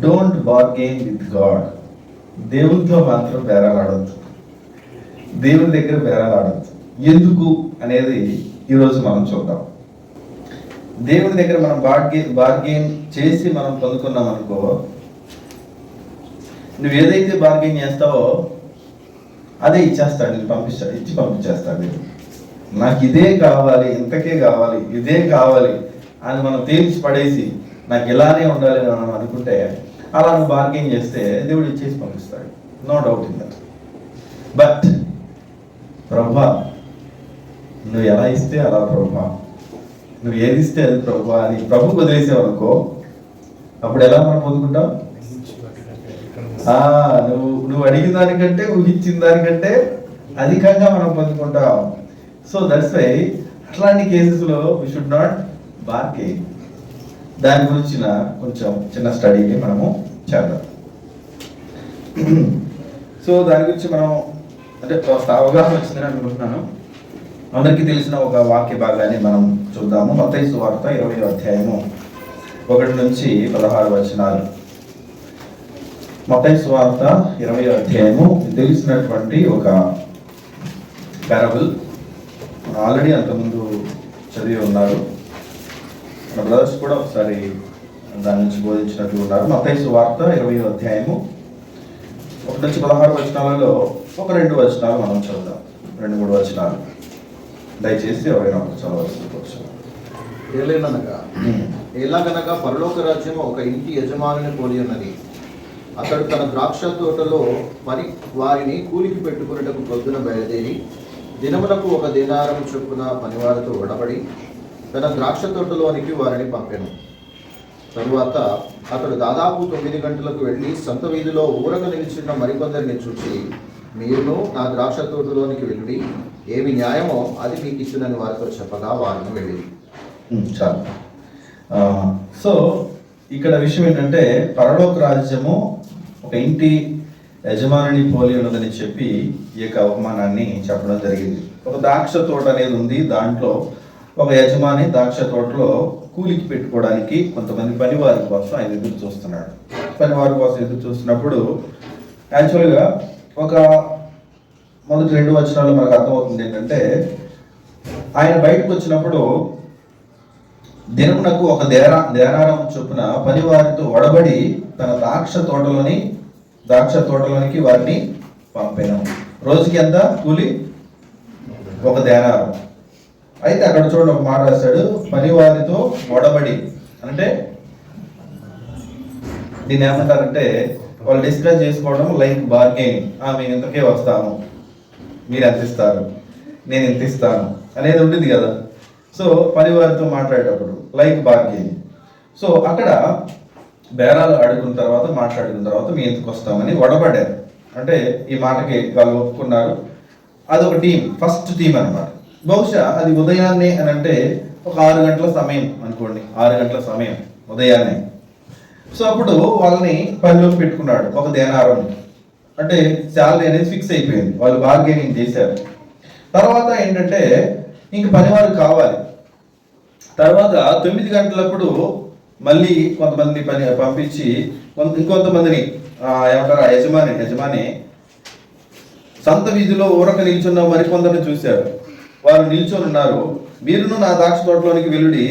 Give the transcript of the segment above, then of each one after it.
Don't bargain with God. దేవునితో మాత్రం బేరాలాడద్దు, దేవుని దగ్గర బేరాలాడద్దు. ఎందుకు అనేది ఈరోజు మనం చూద్దాం. దేవుని దగ్గర మనం బార్గెయిన్ చేసి మనం పొందుకున్నాం అనుకో, నువ్వు ఏదైతే బార్గెయిన్ చేస్తావో అదే ఇచ్చేస్తాడు, నేను పంపించేస్తాడు. నాకు ఇదే కావాలి, ఇంతకే కావాలి, ఇదే కావాలి అని మనం తేల్చి పడేసి నాకు ఇలానే ఉండాలి అని మనం అనుకుంటే, అలా నువ్వు బార్గెయిన్ చేస్తే దేవుడు ఇచ్చేసి పంపిస్తాడు. No doubt in that. But ప్రభా, నువ్వు ఎలా ఇస్తే అలా ప్రభా, నువ్వు ఏది ఇస్తే అది ప్రభా అని ప్రభుకు వదిలేసావనుకో, అప్పుడు ఎలా మనం పొందుకుంటాం? నువ్వు అడిగిన దానికంటే, ఊహించిన దానికంటే అధికంగా మనం పొందుకుంటాం. సో దట్స్ వై అట్లాంటి కేసెస్లో వి షుడ్ నాట్ బార్గెయిన్. దాని గురించిన కొంచెం చిన్న స్టడీని మనము చేద్దాం. సో దాని గురించి మనం అంటే అవగాహన వచ్చిందని అనుకుంటున్నాను. అందరికీ తెలిసిన ఒక వాక్య భాగాన్ని మనం చూద్దాము. మత్తయి సువార్త 20వ అధ్యాయము 1 నుంచి 16 వచనాలు. మత్తయి సువార్త 20వ అధ్యాయము తెలిసినటువంటి ఒక పారబుల్. ఆల్రెడీ అంతకుముందు చదివి ఉన్నారు, మన బ్రదర్స్ కూడా ఒకసారి దాని నుంచి బోధించినట్లు ఉన్నారు. మత్తయి సువార్త 20వ అధ్యాయము 1 నుంచి 16 వచనాలలో ఒక 2 వచనాలు మనం చదువుదాం. 2-3 వచనాలు దయచేసి ఎవరైనా చదవవచ్చు. ఎలాగనగా పరలోక రాజ్యం ఒక ఇంటి యజమానిని పోలి ఉన్నది. అతడు తన ద్రాక్ష తోటలో వారిని కూలికి పెట్టుకున్నటకు పొద్దున బయలుదేరి దినములకు 1 దేనారం చొప్పున పనివారితో ఒడబడి తన ద్రాక్ష తోటలోనికి వారిని పంపెను. తరువాత అతడు దాదాపు 9 గంటలకు వెళ్ళి సంత వీధిలో ఊరక నిలిచిన మరికొందరిని చూసి, మీరును నా ద్రాక్ష తోటలోనికి వెళ్ళి ఏమి న్యాయమో అది మీకు ఇచ్చునని వారితో చెప్పగా వారిని వెళ్ళి. చాలు. సో ఇక్కడ విషయం ఏంటంటే, పరలోక రాజ్యము ఒక ఇంటి యజమానిని పోలి ఉన్నదని చెప్పి ఈ యొక్క అవమానాన్ని చెప్పడం జరిగింది. ఒక ద్రాక్ష తోట అనేది ఉంది. దాంట్లో ఒక యజమాని ద్రాక్ష తోటలో కూలికి పెట్టుకోవడానికి కొంతమంది పనివారి కోసం ఆయన ఎదురు చూస్తున్నాడు. పనివారి కోసం ఎదురు చూస్తున్నప్పుడు యాక్చువల్గా ఒక మొదటి 2 వచనాలు మనకు అర్థమవుతుంది ఏంటంటే, ఆయన బయటకు వచ్చినప్పుడు దినమునకు 1 దేనారం చొప్పున పనివారితో ఒడబడి తన ద్రాక్ష తోటలోనికి వారిని పంపాను. రోజుకి ఎంత కూలి? 1 దేనారం. అయితే అక్కడ చూడండి, ఒక మాట రాశాడు, పనివారితో ఒడబడి. అంటే దీన్ని ఏమంటారంటే, వాళ్ళు డిస్కస్ చేసుకోవడం, లైక్ బార్గెయిన్. మేము ఇంతకే వస్తాము, మీరు ఎంత ఇస్తారు, నేను ఎంత ఇస్తాను అనేది ఉంటుంది కదా. సో పనివారితో మాట్లాడేటప్పుడు లైక్ బార్గెయిన్. సో అక్కడ బేరాలు మాట్లాడుకున్న తర్వాత మీ ఎందుకు వస్తామని ఒడబడ్డారు. అంటే ఈ మాటకి వాళ్ళు ఒప్పుకున్నారు. అదొక టీం, ఫస్ట్ టీం అనమాట. బహుశా అది ఉదయాన్నే అని అంటే ఒక 6 గంటల సమయం అనుకోండి, 6 గంటల సమయం ఉదయాన్నే. సో అప్పుడు వాళ్ళని పనిలోకి పెట్టుకున్నాడు. 1 దేనారం అంటే శాలరీ అనేది ఫిక్స్ అయిపోయింది, వాళ్ళు బార్గెనింగ్ చేశారు. తర్వాత ఏంటంటే ఇంక పనివారు కావాలి. తర్వాత 9 గంటలప్పుడు మళ్ళీ కొంతమంది పంపించి ఇంకొంతమందిని ఏమంటారు, యజమాని సంత వీధిలో ఊరక నిల్చున్న మరికొందరిని చూశారు. వారు నిల్చొని ఉన్నారు. మీరును నా ద్రాక్ష తోటలోనికి వెళ్ళుడి,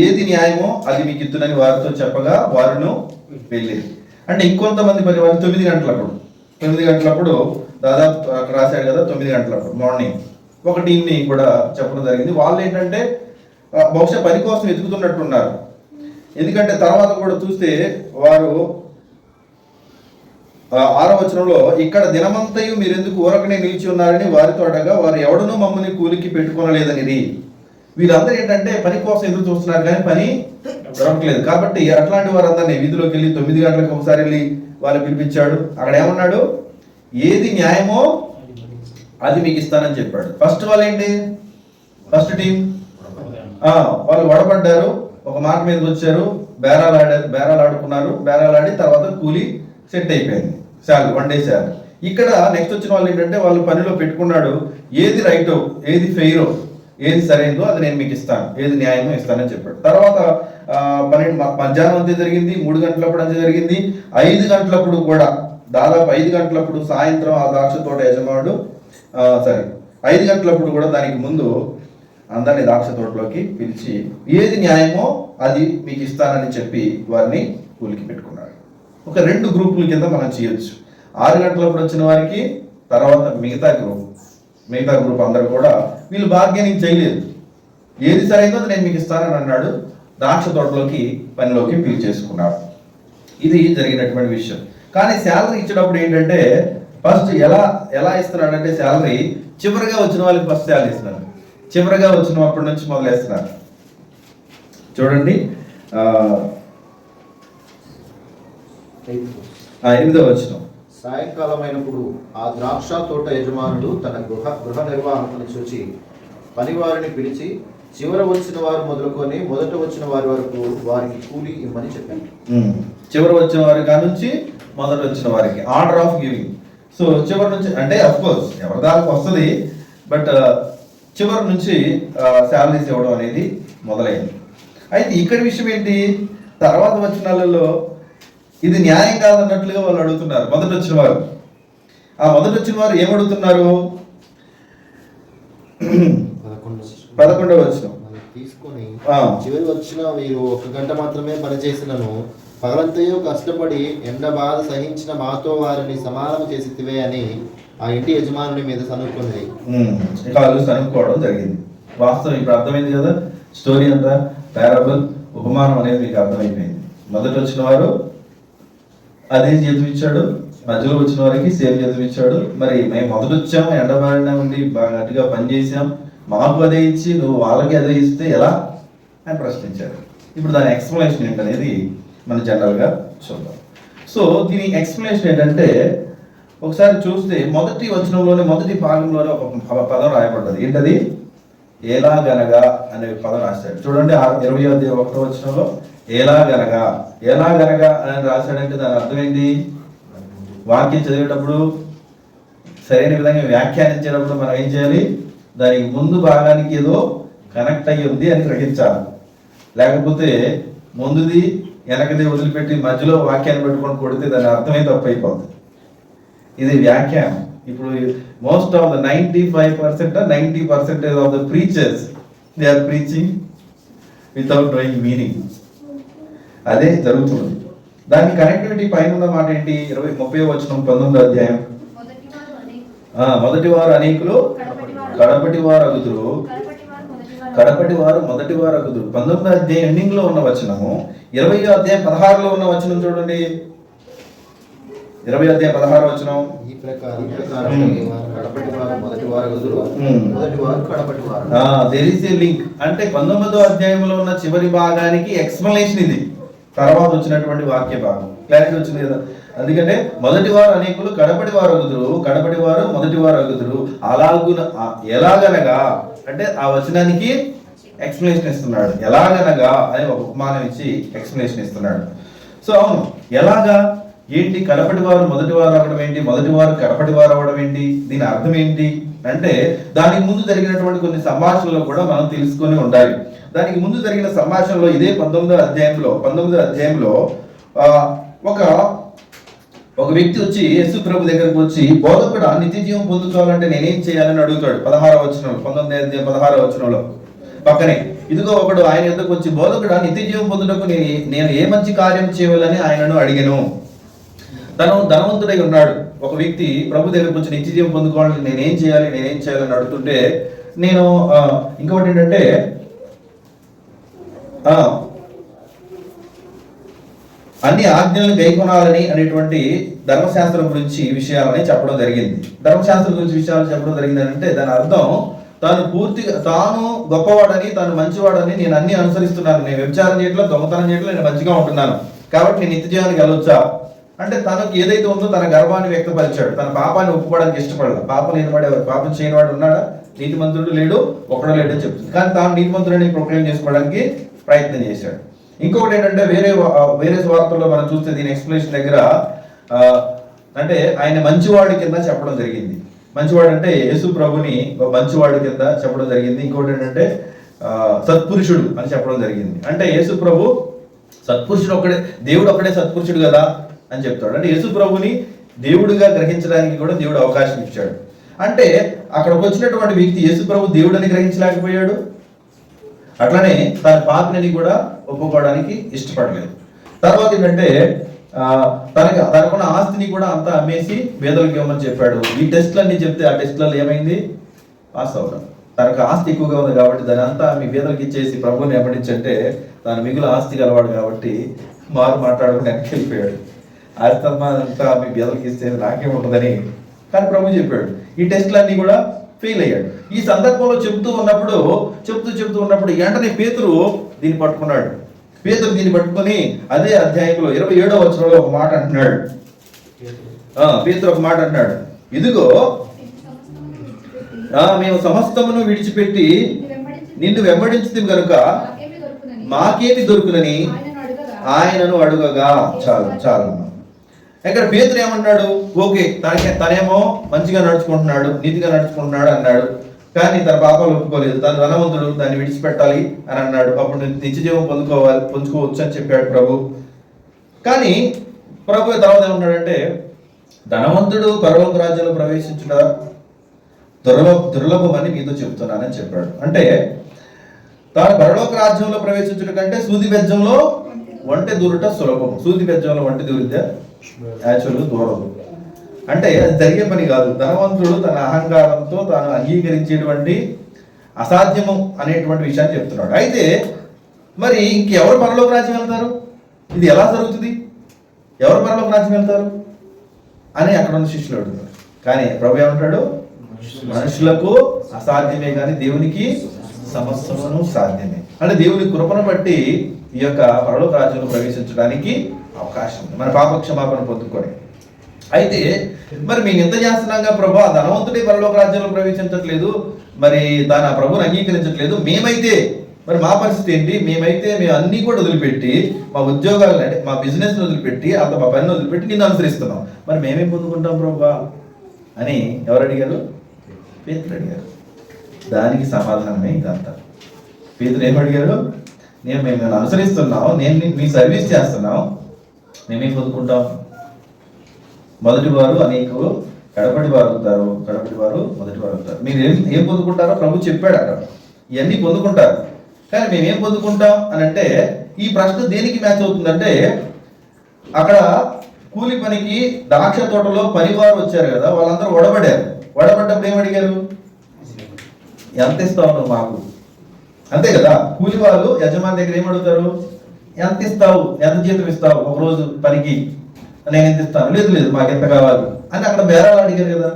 ఏది న్యాయమో అది మీకు ఇత్తునని వారితో చెప్పగా వారును వెళ్ళింది. అంటే ఇంకొంతమంది పనివారు 9 గంటలప్పుడు దాదాపు అక్కడ రాశాడు కదా, 9 గంటలప్పుడు మార్నింగ్ ఒక టీంని కూడా చెప్పడం జరిగింది. వాళ్ళు ఏంటంటే బహుశా పని కోసం వెతుకుతున్నట్టున్నారు. ఎందుకంటే తర్వాత కూడా చూస్తే వారు 6వ వచనంలో, ఇక్కడ దినమంతయు మీరెందుకు ఊరకనే నిలిచి ఉన్నారని వారితో అడగా, వారు ఎవడనూ మమ్మల్ని కూలికి పెట్టుకోనలేదనిది. వీళ్ళందరూ ఏంటంటే పని కోసం ఎదురు చూస్తున్నారు, కానీ పని దొరకలేదు. కాబట్టి అట్లాంటి వారందరినీ వీధిలోకి వెళ్ళి 9 గంటలకు ఒకసారి వెళ్ళి వాళ్ళు పిలిపించాడు. అక్కడ ఏమన్నాడు, ఏది న్యాయమో అది మీకు ఇస్తానని చెప్పాడు. ఫస్ట్ వాళ్ళు ఏంటి, ఫస్ట్ టీం వాళ్ళు వడబడ్డారు, ఒక మాట మీదకి వచ్చారు, బేరాలాడుకున్నారు. బేరాలాడి తర్వాత కూలి సెట్ అయిపోయింది, శాలరీ 1 డే శాలరీ. ఇక్కడ నెక్స్ట్ వచ్చిన వాళ్ళు ఏంటంటే వాళ్ళు పనిలో పెట్టుకున్నాడు, ఏది రైటో, ఏది ఫెయిరో, ఏది సరైనదో అది నేను మీకు ఇస్తాను, ఏది న్యాయమో ఇస్తానని చెప్పాడు. తర్వాత 12 మధ్యాహ్నం అంతే జరిగింది, 3 గంటలప్పుడు అంతే జరిగింది, 5 గంటలప్పుడు కూడా, దాదాపు 5 గంటలప్పుడు సాయంత్రం ఆ ద్రాక్ష తోట యజమానుడు 5 గంటలప్పుడు కూడా దానికి ముందు అందరినీ ద్రాక్ష తోటలోకి పిలిచి ఏది న్యాయమో అది మీకు ఇస్తానని చెప్పి వారిని కూలికి పెట్టుకున్నాడు. ఒక 2 గ్రూపుల కింద మనం చేయొచ్చు. 6 గంటలప్పుడు వచ్చిన వారికి, తర్వాత మిగతా గ్రూప్ అందరూ కూడా వీళ్ళు బార్గెనింగ్ చేయలేదు, ఏది సరైనదో అది నేను మీకు ఇస్తానని అన్నాడు. ద్రాక్ష తోటలోకి పనిలోకి పిలిచేసుకున్నాడు. ఇది జరిగినటువంటి విషయం. కానీ శాలరీ ఇచ్చేటప్పుడు ఏంటంటే ఫస్ట్ ఎలా ఇస్తున్నాడంటే శాలరీ చివరిగా వచ్చిన వాళ్ళకి ఫస్ట్ శాలరీ ఇస్తున్నారు. చివరిగా వచ్చినప్పటి నుంచి మొదలేస్తున్నారు. చూడండి 8వ వచనం. సాయంకాలం అయినప్పుడు ఆ ద్రాక్ష తోట యజమానుడు తన గృహ నిర్వాహకుని చూచి పనివారిని పిలిచి చివర వచ్చిన వారు మొదలుకొని మొదట వచ్చిన వారి వరకు వారికి కూలి ఇమ్మని చెప్పాను. చివరి వచ్చిన వారి కానుంచి మొదట వచ్చిన వారికి ఆర్డర్ ఆఫ్ గివింగ్. సో చివరి నుంచి అంటే అఫ్ కోర్స్ ఎవరి దానికి వస్తుంది, బట్ చివరి నుంచి శాలరీస్ ఇవ్వడం అనేది మొదలైంది. అయితే ఇక్కడ విషయం ఏంటి, తర్వాత వచనాలలో ఇది న్యాయం కాదన్నట్లుగా వాళ్ళు అడుగుతున్నారు. మొదట వచ్చిన వారు ఏమడుగుతున్నారు? 11వ వచనం తీసుకొని చివరి వచ్చిన మీరు 1 గంట మాత్రమే పనిచేసినను పగలంతయో కష్టపడి ఎండ బాధ సహించిన మాతో వారిని సమానం చేసితివే అని ఆ ఇంటి యజమానుని మీద సనుక్కుంది. సనుక్కోవడం జరిగింది. వాస్తవం ఇప్పుడు అర్థమైంది కదా, స్టోరీ అంతా పారబుల్ ఉపమానం అనేది మీకు అర్థమైపోయింది. మొదట వచ్చిన వారు అదే జీతం ఇచ్చాడు, మధ్యలో వచ్చిన వారికి సేమ్ జీతం ఇచ్చాడు. మరి మేము మొదట వచ్చాము, ఎండబారిన ఉండి బాగా గట్టిగా పనిచేసాం, మాకు అదే ఇచ్చి నువ్వు వాళ్ళకి అదే ఇస్తే ఎలా అని ప్రశ్నించారు. ఇప్పుడు దాని ఎక్స్ప్లెనేషన్ ఏంటనేది మనం జనరల్గా చూద్దాం. సో దీని ఎక్స్ప్లెనేషన్ ఏంటంటే ఒకసారి చూస్తే మొదటి వచనంలోనే మొదటి భాగంలోనే ఒక పదం రాయబడ్డది. ఏంటది? ఎలాగనగా అనే పదం రాశాడు. చూడండి 21వ వచనంలో ఎలాగనగా అని రాశాడంటే దాని అర్థం ఏంటి? వాక్యం చదివేటప్పుడు సరైన విధంగా వ్యాఖ్యానించేటప్పుడు మనం ఏం చేయాలి? దానికి ముందు భాగానికి ఏదో కనెక్ట్ అయ్యి ఉంది అని గ్రహించాలి. లేకపోతే ముందుది వెనకది వదిలిపెట్టి మధ్యలో వాక్యాన్ని పెట్టుకొని కొడితే దాని అర్థమే తప్పు అయిపోతుంది. ఇది వ్యాఖ్యానం. ఇప్పుడు most of the 90% of the preachers they are preaching without knowing meaning. అదే జరుగుతుంది. దాని కనెక్టివిటీ పైన ఉన్న మాట ఏంటి? 30వ వచనం 19వ అధ్యాయం. మొదటి వారు అనేకులు కడపటి వారు అగుదురు, కడపటి వారు మొదటి వారు అగుదురు. 19వ అధ్యాయం ఎండింగ్ లో ఉన్న వచనము 20వ అధ్యాయం 16లో ఉన్న వచనం చూడండి. 20వ అధ్యాయం 16వ వచనం. ఈ ప్రకారం దేర్ ఇస్ ఏ లింక్. అంటే 19వ అధ్యాయంలో ఉన్న చివరి భాగానికి ఎక్స్ప్లనేషన్ ఇది. తర్వాత వచ్చినటువంటి వాక్య భాగం క్లారిటీ వచ్చింది కదా. అందుకంటే మొదటి వారు అనేకులు కడపటి వారు అగుదురు, కడపటి వారు మొదటి వారు అగుదురు. ఎలాగనగా అంటే ఆ వచనానికి ఎక్స్ప్లెనేషన్ ఇస్తున్నాడు. ఎలాగనగా అని ఒక ఉపమానం ఇచ్చి ఎక్స్ప్లెనేషన్ ఇస్తున్నాడు. సో అవును, ఎలాగా ఏంటి? కడపటి వారు మొదటి వారు అవ్వడం ఏంటి? మొదటి వారు కడపటి వారు అవ్వడం ఏంటి? దీని అర్థం ఏంటి అంటే దానికి ముందు జరిగినటువంటి కొన్ని సంభాషణలు కూడా మనం తెలుసుకొని ఉండాలి. దానికి ముందు జరిగిన సంభాషణలో ఇదే 19వ అధ్యాయంలో ఒక వ్యక్తి వచ్చి యేసు ప్రభు దగ్గరకు వచ్చి, బోధకుడా నిత్య జీవం పొందుకోవాలంటే నేనేం చేయాలని అడుగుతాడు. 19వ వచనంలో పక్కనే ఇదిగో ఒకడు ఆయన ఎద్దకు వచ్చి, బోధకుడా నిత్య జీవం పొందుటకు నేను ఏ మంచి కార్యం చేయాలని ఆయనను అడిగాను. తను ధనవంతుడై ఉన్నాడు. ఒక వ్యక్తి ప్రభు దగ్గరకు వచ్చి నిత్య జీవం పొందుకోవాలంటే నేనేం చేయాలని అడుగుతుంటే, నేను ఇంకొకటి ఏంటంటే అన్ని ఆజ్ఞలను గైకొనాలని అనేటువంటి ధర్మశాస్త్రం గురించి విషయాలని చెప్పడం జరిగింది. ధర్మశాస్త్రం గురించి విషయాలు చెప్పడం జరిగింది అంటే దాని అర్థం తాను గొప్పవాడని, తాను మంచివాడని, నేను అన్ని అనుసరిస్తున్నాను, నేను వ్యభిచారం చేయట్లేదు, దొంగతనం చేయట్లేదు, నేను మంచిగా ఉంటున్నాను, కాబట్టి నేను నిత్య జీవానికి వెళ్ళొచ్చా అంటే తనకు ఏదైతే ఉందో తన గర్వాన్ని వ్యక్తపరిచాడు. తన పాపాన్ని ఒప్పుకోవడానికి ఇష్టపడాలి. పాపం లేనివాడు ఎవరు? పాపం చేయనివాడు ఉన్నాడా? నీతిమంతుడు లేడు, ఒకడో లేడని చెప్తుంది. కానీ తాను నీతిమంతుడని ప్రొక్లెయిమ్ చేసుకోవడానికి ప్రయత్నం చేశాడు. ఇంకొకటి ఏంటంటే వేరే వార్తల్లో మనం చూస్తే దీని ఎక్స్ప్లెనేషన్ దగ్గర అంటే ఆయన మంచివాడి కింద చెప్పడం జరిగింది. మంచివాడు అంటే యేసు ప్రభుని ఒక మంచివాడు కింద చెప్పడం జరిగింది. ఇంకోటి ఏంటంటే సత్పురుషుడు అని చెప్పడం జరిగింది. అంటే యేసు ప్రభు సత్పురుషుడు ఒక్కడే, దేవుడు ఒక్కడే సత్పురుషుడు కదా అని చెప్తాడు. అంటే యేసు ప్రభుని దేవుడిగా గ్రహించడానికి కూడా దేవుడు అవకాశం ఇచ్చాడు. అంటే అక్కడికి వచ్చినటువంటి వ్యక్తి యేసు ప్రభు దేవుడని గ్రహించలేకపోయాడు, అట్లనే తన పాపిని కూడా ఒప్పుకోవడానికి ఇష్టపడలేదు. తర్వాత ఏంటంటే తనకున్న ఆస్తిని కూడా అంతా అమ్మేసి పేదలకు ఇవ్వమని చెప్పాడు. ఈ టెస్ట్లన్నీ చెప్తే ఆ టెస్ట్లలో ఏమైంది? పాస్ అవ్వడం. తనకు ఆస్తి ఎక్కువగా ఉంది కాబట్టి దాని అంతా మీ పేదలకు ఇచ్చేసి ప్రభుని వెంబడించంటే తను మిగులు ఆస్తి గలవాడు కాబట్టి మారు మాట్లాడుకుని వెనక్కి వెళ్ళిపోయాడు. ఆస్తి అంతా మీ పేదలకు ఇస్తే నాకేముంటుందని కానీ ప్రభు చెప్పాడు. ఈ టెస్ట్లన్నీ కూడా ఫెయిల్ అయ్యాడు. ఈ సందర్భంలో చెప్తూ ఉన్నప్పుడు వెంటనే పేతురు దీన్ని పట్టుకున్నాడు. పేతురు దీన్ని పట్టుకొని అదే అధ్యాయంలో 27వ వచనంలో ఒక మాట అంటున్నాడు. పేతురు ఒక మాట అంటున్నాడు, ఇదిగో మేము సమస్తమును విడిచిపెట్టి నిన్ను వెంబడించుతాం కనుక మాకేమి దొరుకునని ఆయనను అడుగగా. చాలు ఇక్కడ పేతురు ఏమన్నాడు? ఓకే, తనేమో మంచిగా నడుచుకుంటున్నాడు, నీతిగా నడుచుకుంటున్నాడు అన్నాడు, కానీ తన పాపాలు ఒప్పుకోలేదు. తన ధనవంతుడు, దాన్ని విడిచిపెట్టాలి అని అన్నాడు. అప్పుడు నిత్యజీవం పొందుకోవచ్చు అని చెప్పాడు ప్రభు. కానీ ప్రభు తర్వాత ఏమన్నాడంటే, ధనవంతుడు పరలోక రాజ్యంలో ప్రవేశించుట దుర్లభమని మీతో చెప్తున్నానని చెప్పాడు. అంటే తాను పరలోక రాజ్యంలో ప్రవేశించుట కంటే సూది బెజ్జంలో ఒంటె దూరుట సులభం. సూది బెజ్జంలో ఒంటె దూరితే యాక్చువల్గా దూరదు. అంటే అది జరిగే పని కాదు. ధనవంతుడు తన అహంకారంతో తాను అంగీకరించేటువంటి అసాధ్యము అనేటువంటి విషయాన్ని చెప్తున్నాడు. అయితే మరి ఇంకెవరు పరలోక రాజ్యం వెళ్తారు? ఇది ఎలా జరుగుతుంది? ఎవరు పరలోక రాజ్యం వెళ్తారు అని అక్కడ ఉన్న శిష్యులు అడుగుతారు. కానీ ప్రభు ఏమంటాడు? మనుషులకు అసాధ్యమే కానీ దేవునికి సమస్తమును సాధ్యమే. అంటే దేవుని కృపను బట్టి ఈ యొక్క పరలోక రాజ్యంలో ప్రవేశించడానికి అవకాశం ఉంది, మన పాప క్షమాపణ పొందుకొని. అయితే మరి మేము ఎంత చేస్తున్నాగా ప్రభు, ఆ ధనవంతుడే పరలోక రాజ్యంలో ప్రవేశించట్లేదు, మరి దాని ఆ ప్రభుని అంగీకరించట్లేదు, మేమైతే మరి మా పరిస్థితి ఏంటి? మేము అన్నీ కూడా వదిలిపెట్టి మా ఉద్యోగాలు అంటే మా బిజినెస్ వదిలిపెట్టి అంత మా పనిని వదిలిపెట్టి నిన్ను అనుసరిస్తున్నాం, మరి మేమేం పొందుకుంటాం ప్రభు అని ఎవరు అడిగారు? పేతురు అడిగారు. దానికి సమాధానమే ఇదంతా. పేతురు ఏమడిగారు? మేము అనుసరిస్తున్నాం, నేను మీ సర్వీస్ చేస్తున్నాం, మేమేం పొందుకుంటాం? మొదటి వారు అనేకులు, కడపటి వారు అవుతారు, కడపటి వారు మొదటి వారు అవుతారు. మీరు ఏం పొందుకుంటారో ప్రభు చెప్పాడు అక్కడ. ఇవన్నీ పొందుకుంటారు, కానీ మేమేం పొందుకుంటాం అని అంటే ఈ ప్రశ్న దేనికి మ్యాచ్ అవుతుందంటే, అక్కడ కూలి పనికి ద్రాక్ష తోటలో పనివారు వచ్చారు కదా, వాళ్ళందరూ వడబడ్డారు. వడబడ్డప్పుడు ఏమడిగారు? ఎంత ఇస్తావు నువ్వు మాకు? అంతే కదా. కూలి వాళ్ళు యజమాని దగ్గర ఏమడుగుతారు? ఎంత ఇస్తావు, ఎంత జీతం ఇస్తావు ఒక రోజు పనికి? నేను ఎంత ఇస్తాను? లేదు మాకు ఎంత కావాలి అని అక్కడ బేరాలు అడిగారు కదా.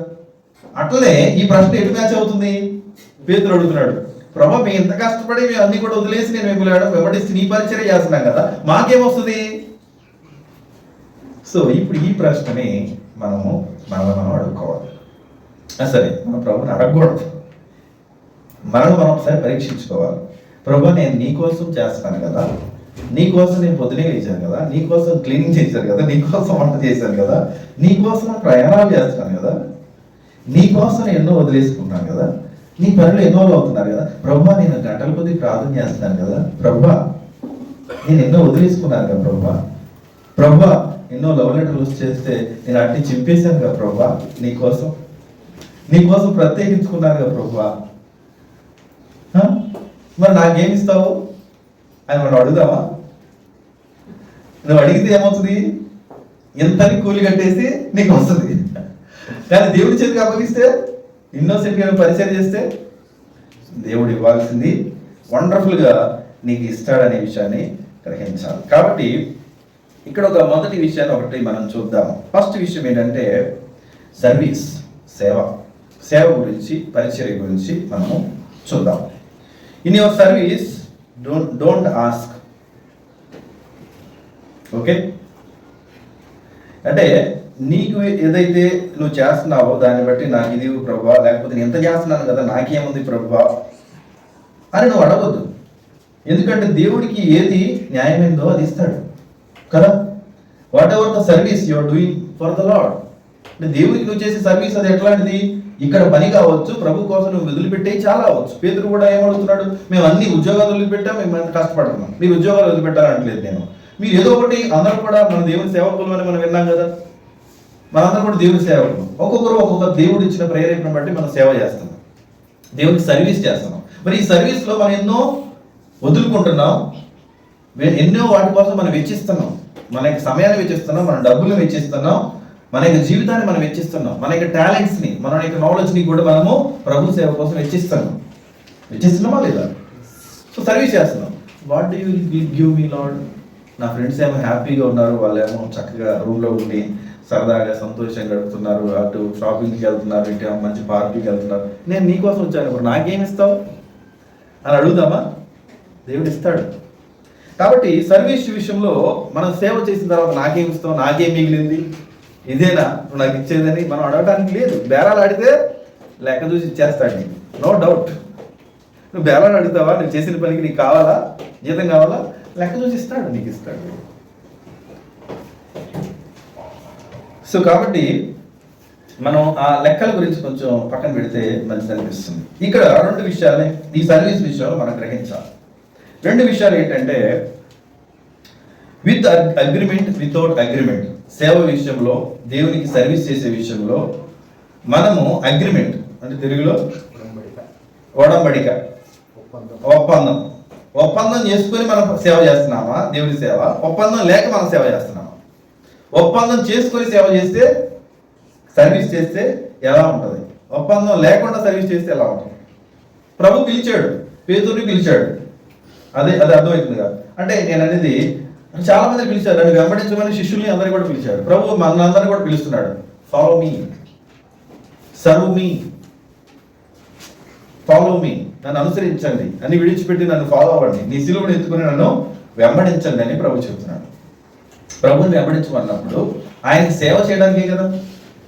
అట్లనే ఈ ప్రశ్న ఎటు మ్యాచ్ అవుతుంది? పేతురు అడుగుతున్నాడు, ప్రభు మేము ఇంత కష్టపడి మేము అన్ని కూడా వదిలేసి నేను మిమ్మల్ని వెంబడిస్తే నీ పరిచయం చేస్తున్నాం కదా, మాకేమొస్తుంది? సో ఇప్పుడు ఈ ప్రశ్నని మనం అడుక్కోవాలి. సరే, మన ప్రభుని అడగకూడదు, మనం ఒకసారి పరీక్షించుకోవాలి. ప్రభు నేను నీకోసం చేస్తాను కదా, నీకోసం నేను పొద్దునే లేచాను కదా, నీకోసం క్లీనింగ్ చేశాను కదా, నీకోసం వంట చేశాను కదా, నీకోసం ప్రయాణాలు చేస్తాను కదా, నీకోసం ఎన్నో వదిలేసుకుంటాను కదా, నీ పనులు ఎన్నో అవుతున్నారు కదా ప్రభు, నేను గంటల కొద్ది ప్రార్థన చేస్తాను కదా ప్రభు, నేను ఎన్నో వదిలేసుకున్నాను కదా ప్రభు, ఎన్నో లవ్ లెటర్లు చేస్తే నేను అట్టి చింపేశాను కదా ప్రభు, నీకోసం ప్రత్యేకించుకున్నాను కదా ప్రభు, మరి నాకేమిస్తావు అని మనం అడుగుదామా? నువ్వు అడిగితే ఏమవుతుంది? ఎంతని కూలి కట్టేసి నీకు వస్తుంది. కానీ దేవుడి చేతికి అప్పగిస్తే, ఇన్నోసెంట్గా పరిచయం చేస్తే దేవుడు ఇవ్వాల్సింది వండర్ఫుల్గా నీకు ఇస్తాడనే విషయాన్ని గ్రహించాలి. కాబట్టి ఇక్కడ ఒక మొదటి విషయాన్ని ఒకటి మనం చూద్దాం. ఫస్ట్ విషయం ఏంటంటే సర్వీస్, సేవ గురించి, పరిచర్య గురించి మనము చూద్దాం. In your service don't ask. Okay, అంటే నీకు ఏదైతే నువ్వు చేస్తున్నావో దాన్ని బట్టి నాకు ఇది ప్రభువా, లేకపోతే నేను ఎంత చేస్తున్నాను కదా నాకేముంది ప్రభువా అని నువ్వు అడగొద్దు. ఎందుకంటే దేవుడికి ఏది న్యాయమైందో అది ఇస్తాడు కదా. Whatever the service you are doing for the lord, అంటే దేవుడికి నువ్వు చేసే సర్వీస్ అది ఎట్లాంటిది? ఇక్కడ పని కావచ్చు, ప్రభు కోసం నువ్వు వదిలిపెట్టేవి చాలా అవచ్చు. పేతురు కూడా ఏమడుగుతున్నాడు, మేము అన్ని ఉద్యోగాలు వదిలిపెట్టాం, మేము ఎంత కష్టపడుతున్నాం, మీరు ఉద్యోగాలు వదిలిపెట్టాలంటలేదు నేను. మీరు ఏదో ఒకటి, అందరూ కూడా మన దేవుని సేవకులు అని మనం విన్నాం కదా, మనందరం కూడా దేవుని సేవకులు. ఒక్కొక్కరు ఒక్కొక్క దేవుడు ఇచ్చిన ప్రేరేపణ బట్టి మనం సేవ చేస్తున్నాం, దేవునికి సర్వీస్ చేస్తున్నాం. మరి ఈ సర్వీస్లో మనం ఎన్నో వదులుకుంటున్నాం, ఎన్నో వాటి కోసం మనం వెచ్చిస్తున్నాం. మన యొక్క సమయాన్ని వెచ్చిస్తున్నాం, మన డబ్బులు వెచ్చిస్తున్నాం, మన యొక్క జీవితాన్ని మనం వెచ్చిస్తున్నాం, మన యొక్క టాలెంట్స్ని, మన యొక్క నాలెడ్జ్ని కూడా మనము ప్రభు సేవ కోసం వెచ్చిస్తున్నామా లేదా? సో సర్వీస్ చేస్తున్నాం. What do you give me lord? నా ఫ్రెండ్స్ ఏమో హ్యాపీగా ఉన్నారు, వాళ్ళేమో చక్కగా రూమ్లో ఉండి సరదాగా సంతోషంగా గడుపుతున్నారు, అటు షాపింగ్కి వెళ్తున్నారు, ఇటు మంచి పార్టీకి వెళ్తున్నారు. నేను నీకోసం వచ్చాను, ఇప్పుడు నాకేమి ఇస్తావు అని అడుగుదామా? దేవుడు ఇస్తాడు. కాబట్టి సర్వీస్ విషయంలో మనం సేవ చేసిన తర్వాత నాకేమి ఇస్తావు, నాకేం మిగిలింది, ఇదేనా నువ్వు నాకు ఇచ్చేదని మనం అడగడానికి లేదు. బేరాలు ఆడితే లెక్క చూసి ఇచ్చేస్తాడు, నో డౌట్. నువ్వు బేరాలు అడుగుతావా, నువ్వు చేసిన పనికి నీకు కావాలా, జీతం కావాలా, లెక్క చూసి ఇస్తాడు, నీకు ఇస్తాడు. సో కాబట్టి మనం ఆ లెక్కల గురించి కొంచెం పక్కన పెడితే మంచిది అనిపిస్తుంది. ఇక్కడ 2 విషయాలే ఈ సర్వీస్ విషయంలో మనం గ్రహించాలి. 2 విషయాలు ఏంటంటే, విత్ అగ్రిమెంట్, వితౌట్ అగ్రిమెంట్. సేవ విషయంలో, దేవునికి సర్వీస్ చేసే విషయంలో మనము అగ్రిమెంట్ అంటే తెలుగులో ఒడంబడిక, ఒప్పందం చేసుకొని మనం సేవ చేస్తున్నామా దేవుని సేవ? ఒప్పందం లేక మనం సేవ చేస్తున్నామా? ఒప్పందం చేసుకొని సేవ చేస్తే, సర్వీస్ చేస్తే ఎలా ఉంటుంది? ఒప్పందం లేకుండా సర్వీస్ చేస్తే ఎలా ఉంటుంది? ప్రభు పిలిచాడు, పేతురుని పిలిచాడు, అదే అర్థమవుతుంది కదా. అంటే నేను అనేది, చాలా మంది పిలిచారు, నన్ను వెంబడించమని శిష్యుల్ని అందరినీ కూడా పిలిచాడు. ప్రభు మనందరినీ కూడా పిలుస్తున్నాడు, ఫాలో మీ, సర్వ్ మీ, ఫాలో మీ, నన్ను అనుసరించండి, అని విడిచిపెట్టి నన్ను ఫాలో అవ్వండి, నీ సిలువను ఎత్తుకుని నన్ను వెంబడించండి అని ప్రభు చెప్తున్నాడు. ప్రభుని వెంబడించమన్నప్పుడు ఆయనకి సేవ చేయడానికే కదా,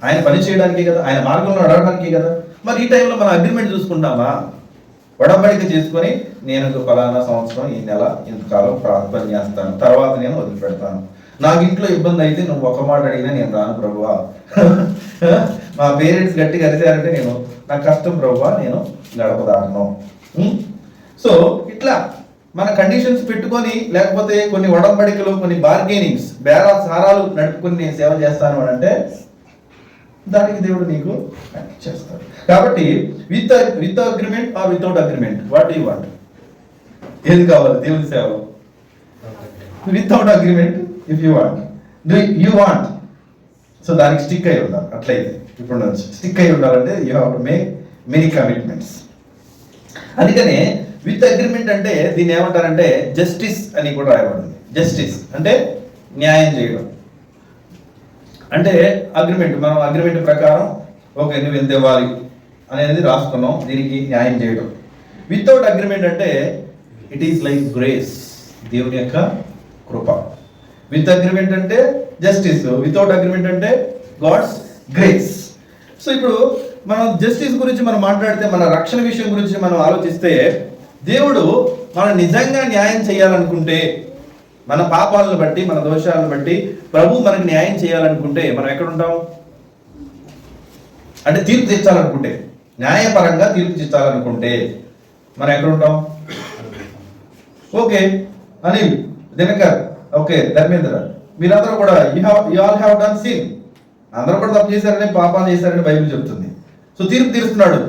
ఆయన పని చేయడానికే కదా, ఆయన మార్గంలో నడవడానికే కదా. మరి ఈ టైంలో మనం అగ్రిమెంట్ చూసుకుంటామా? ఒడంబడిక చేసుకొని, నేను ఫలానా సంవత్సరం ఈ నెల ఇంతకాలం ప్రార్థన చేస్తాను, తర్వాత నేను వదిలిపెడతాను, నాకు ఇంట్లో ఇబ్బంది అయితే నువ్వు ఒక మాట అడిగినా నేను రాను ప్రభువా, మా పేరెంట్స్ గట్టిగా అరిచారంటే నేను, నాకు కష్టం ప్రభువా, నేను గడపదాను. సో ఇట్లా మన కండిషన్స్ పెట్టుకొని, లేకపోతే కొన్ని ఒడంబడికలు, కొన్ని బార్గెనింగ్స్, సారాలు నడుపుకొని నేను సేవ చేస్తాను అని అంటే, దానికి దేవుడు నీకు చేస్తాడు. కాబట్టి with agreement or without agreement, what do you want? ఏది కావాలి దేవుని సేవ? Without agreement if you want, do you want? So దానికి స్టిక్ అయి ఉండాలి. అట్లయితే ఇప్పుడు నుంచి స్టిక్ అయి ఉండాలంటే you have to make many commitments. అందుకనే విత్ అగ్రిమెంట్ అంటే దీన్ని ఏమంటారంటే జస్టిస్ అని కూడా రాయబడింది. జస్టిస్ అంటే న్యాయం చేయడం. అంటే అగ్రిమెంట్, మనం అగ్రిమెంట్ ప్రకారం ఓకే నువ్వు ఎంత ఇవ్వాలి అనేది రాసుకున్నాం, దీనికి న్యాయం చేయడం. వితౌట్ అగ్రిమెంట్ అంటే ఇట్ ఈస్ లైక్ గ్రేస్, దేవుని యొక్క కృప. విత్ అగ్రిమెంట్ అంటే జస్టిస్, వితౌట్ అగ్రిమెంట్ అంటే గాడ్స్ గ్రేస్. సో ఇప్పుడు మనం జస్టిస్ గురించి మనం మాట్లాడితే, మన రక్షణ విషయం గురించి మనం ఆలోచిస్తే, దేవుడు మనం నిజంగా న్యాయం చేయాలనుకుంటే, మన పాపాలను బట్టి, మన దోషాలను బట్టి ప్రభు మనకు న్యాయం చేయాలనుకుంటే మనం ఎక్కడుంటాం? అంటే తీర్పు తీర్చాలనుకుంటే, న్యాయపరంగా తీర్పు తీర్చాలనుకుంటే మనం ఎక్కడుంటాం? ఓకే అనిల్, దినకర్, ఓకే ధర్మేంద్ర, మీరందరూ కూడా you all have done sin, అందరూ కూడా తప్పు చేశారని, పాపాలు చేశారని బైబిల్ చెప్తుంది. సో తీర్పు తీరుస్తున్నాడు,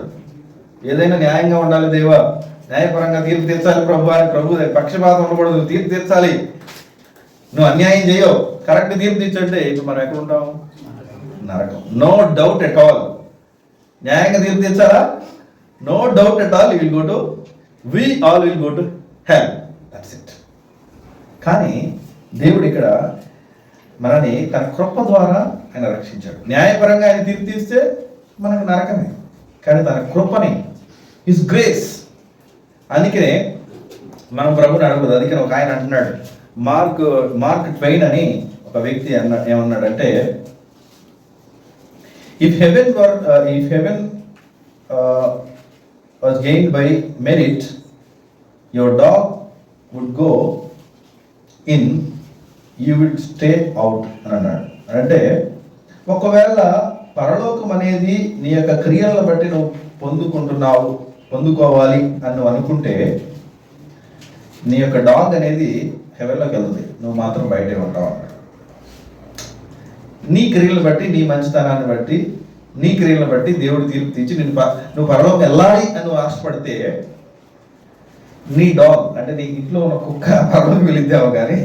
ఏదైనా న్యాయంగా ఉండాలి దేవా, న్యాయపరంగా తీర్పు తీర్చాలి ప్రభు అని, ప్రభు పక్షపాతం ఉండకూడదు, తీర్పు తీర్చాలి, నువ్వు అన్యాయం చేయవు, కరెక్ట్ తీర్పు తీర్చంటే ఇప్పుడు మనం ఎక్కడ ఉంటాం? నరకం. No doubt at all. న్యాయంగా తీర్పు తీర్చాలా? No doubt at all, we all will go to hell, that's it. కానీ దేవుడు ఇక్కడ మనని తన కృప ద్వారా ఆయన రక్షించాడు. న్యాయపరంగా ఆయన తీర్పు తీస్తే మనకు నరకమే, కానీ తన కృపని, హిస్ గ్రేస్, అందుకనే మనం ప్రభుని అడగదు. అందుకని ఒక ఆయన అంటున్నాడు, మార్క్ ట్వైన్ అని ఒక వ్యక్తి ఏమన్నాడంటే, if heaven was gained by merit, your dog would go in, you will stay out అని అన్నాడు. అంటే ఒకవేళ పరలోకం అనేది నీ యొక్క క్రియలను బట్టి నువ్వు పొందుకోవాలి అని నువ్వు అనుకుంటే నీ యొక్క డాగ్ అనేది హెవెన్లోకి వెళ్తుంది, నువ్వు మాత్రం బయటే ఉంటావు అన్నాడు. నీ క్రియలను బట్టి, నీ మంచితనాన్ని బట్టి, నీ క్రియలను బట్టి దేవుడు తీర్పు తీర్చి నువ్వు పరలోకం వెళ్ళాలి అని నువ్వు ఆశపడితే నీ డాగ్ అంటే నీ ఇంట్లో ఉన్న కుక్క పరలోకం వెళ్ళిద్దావు, కానీ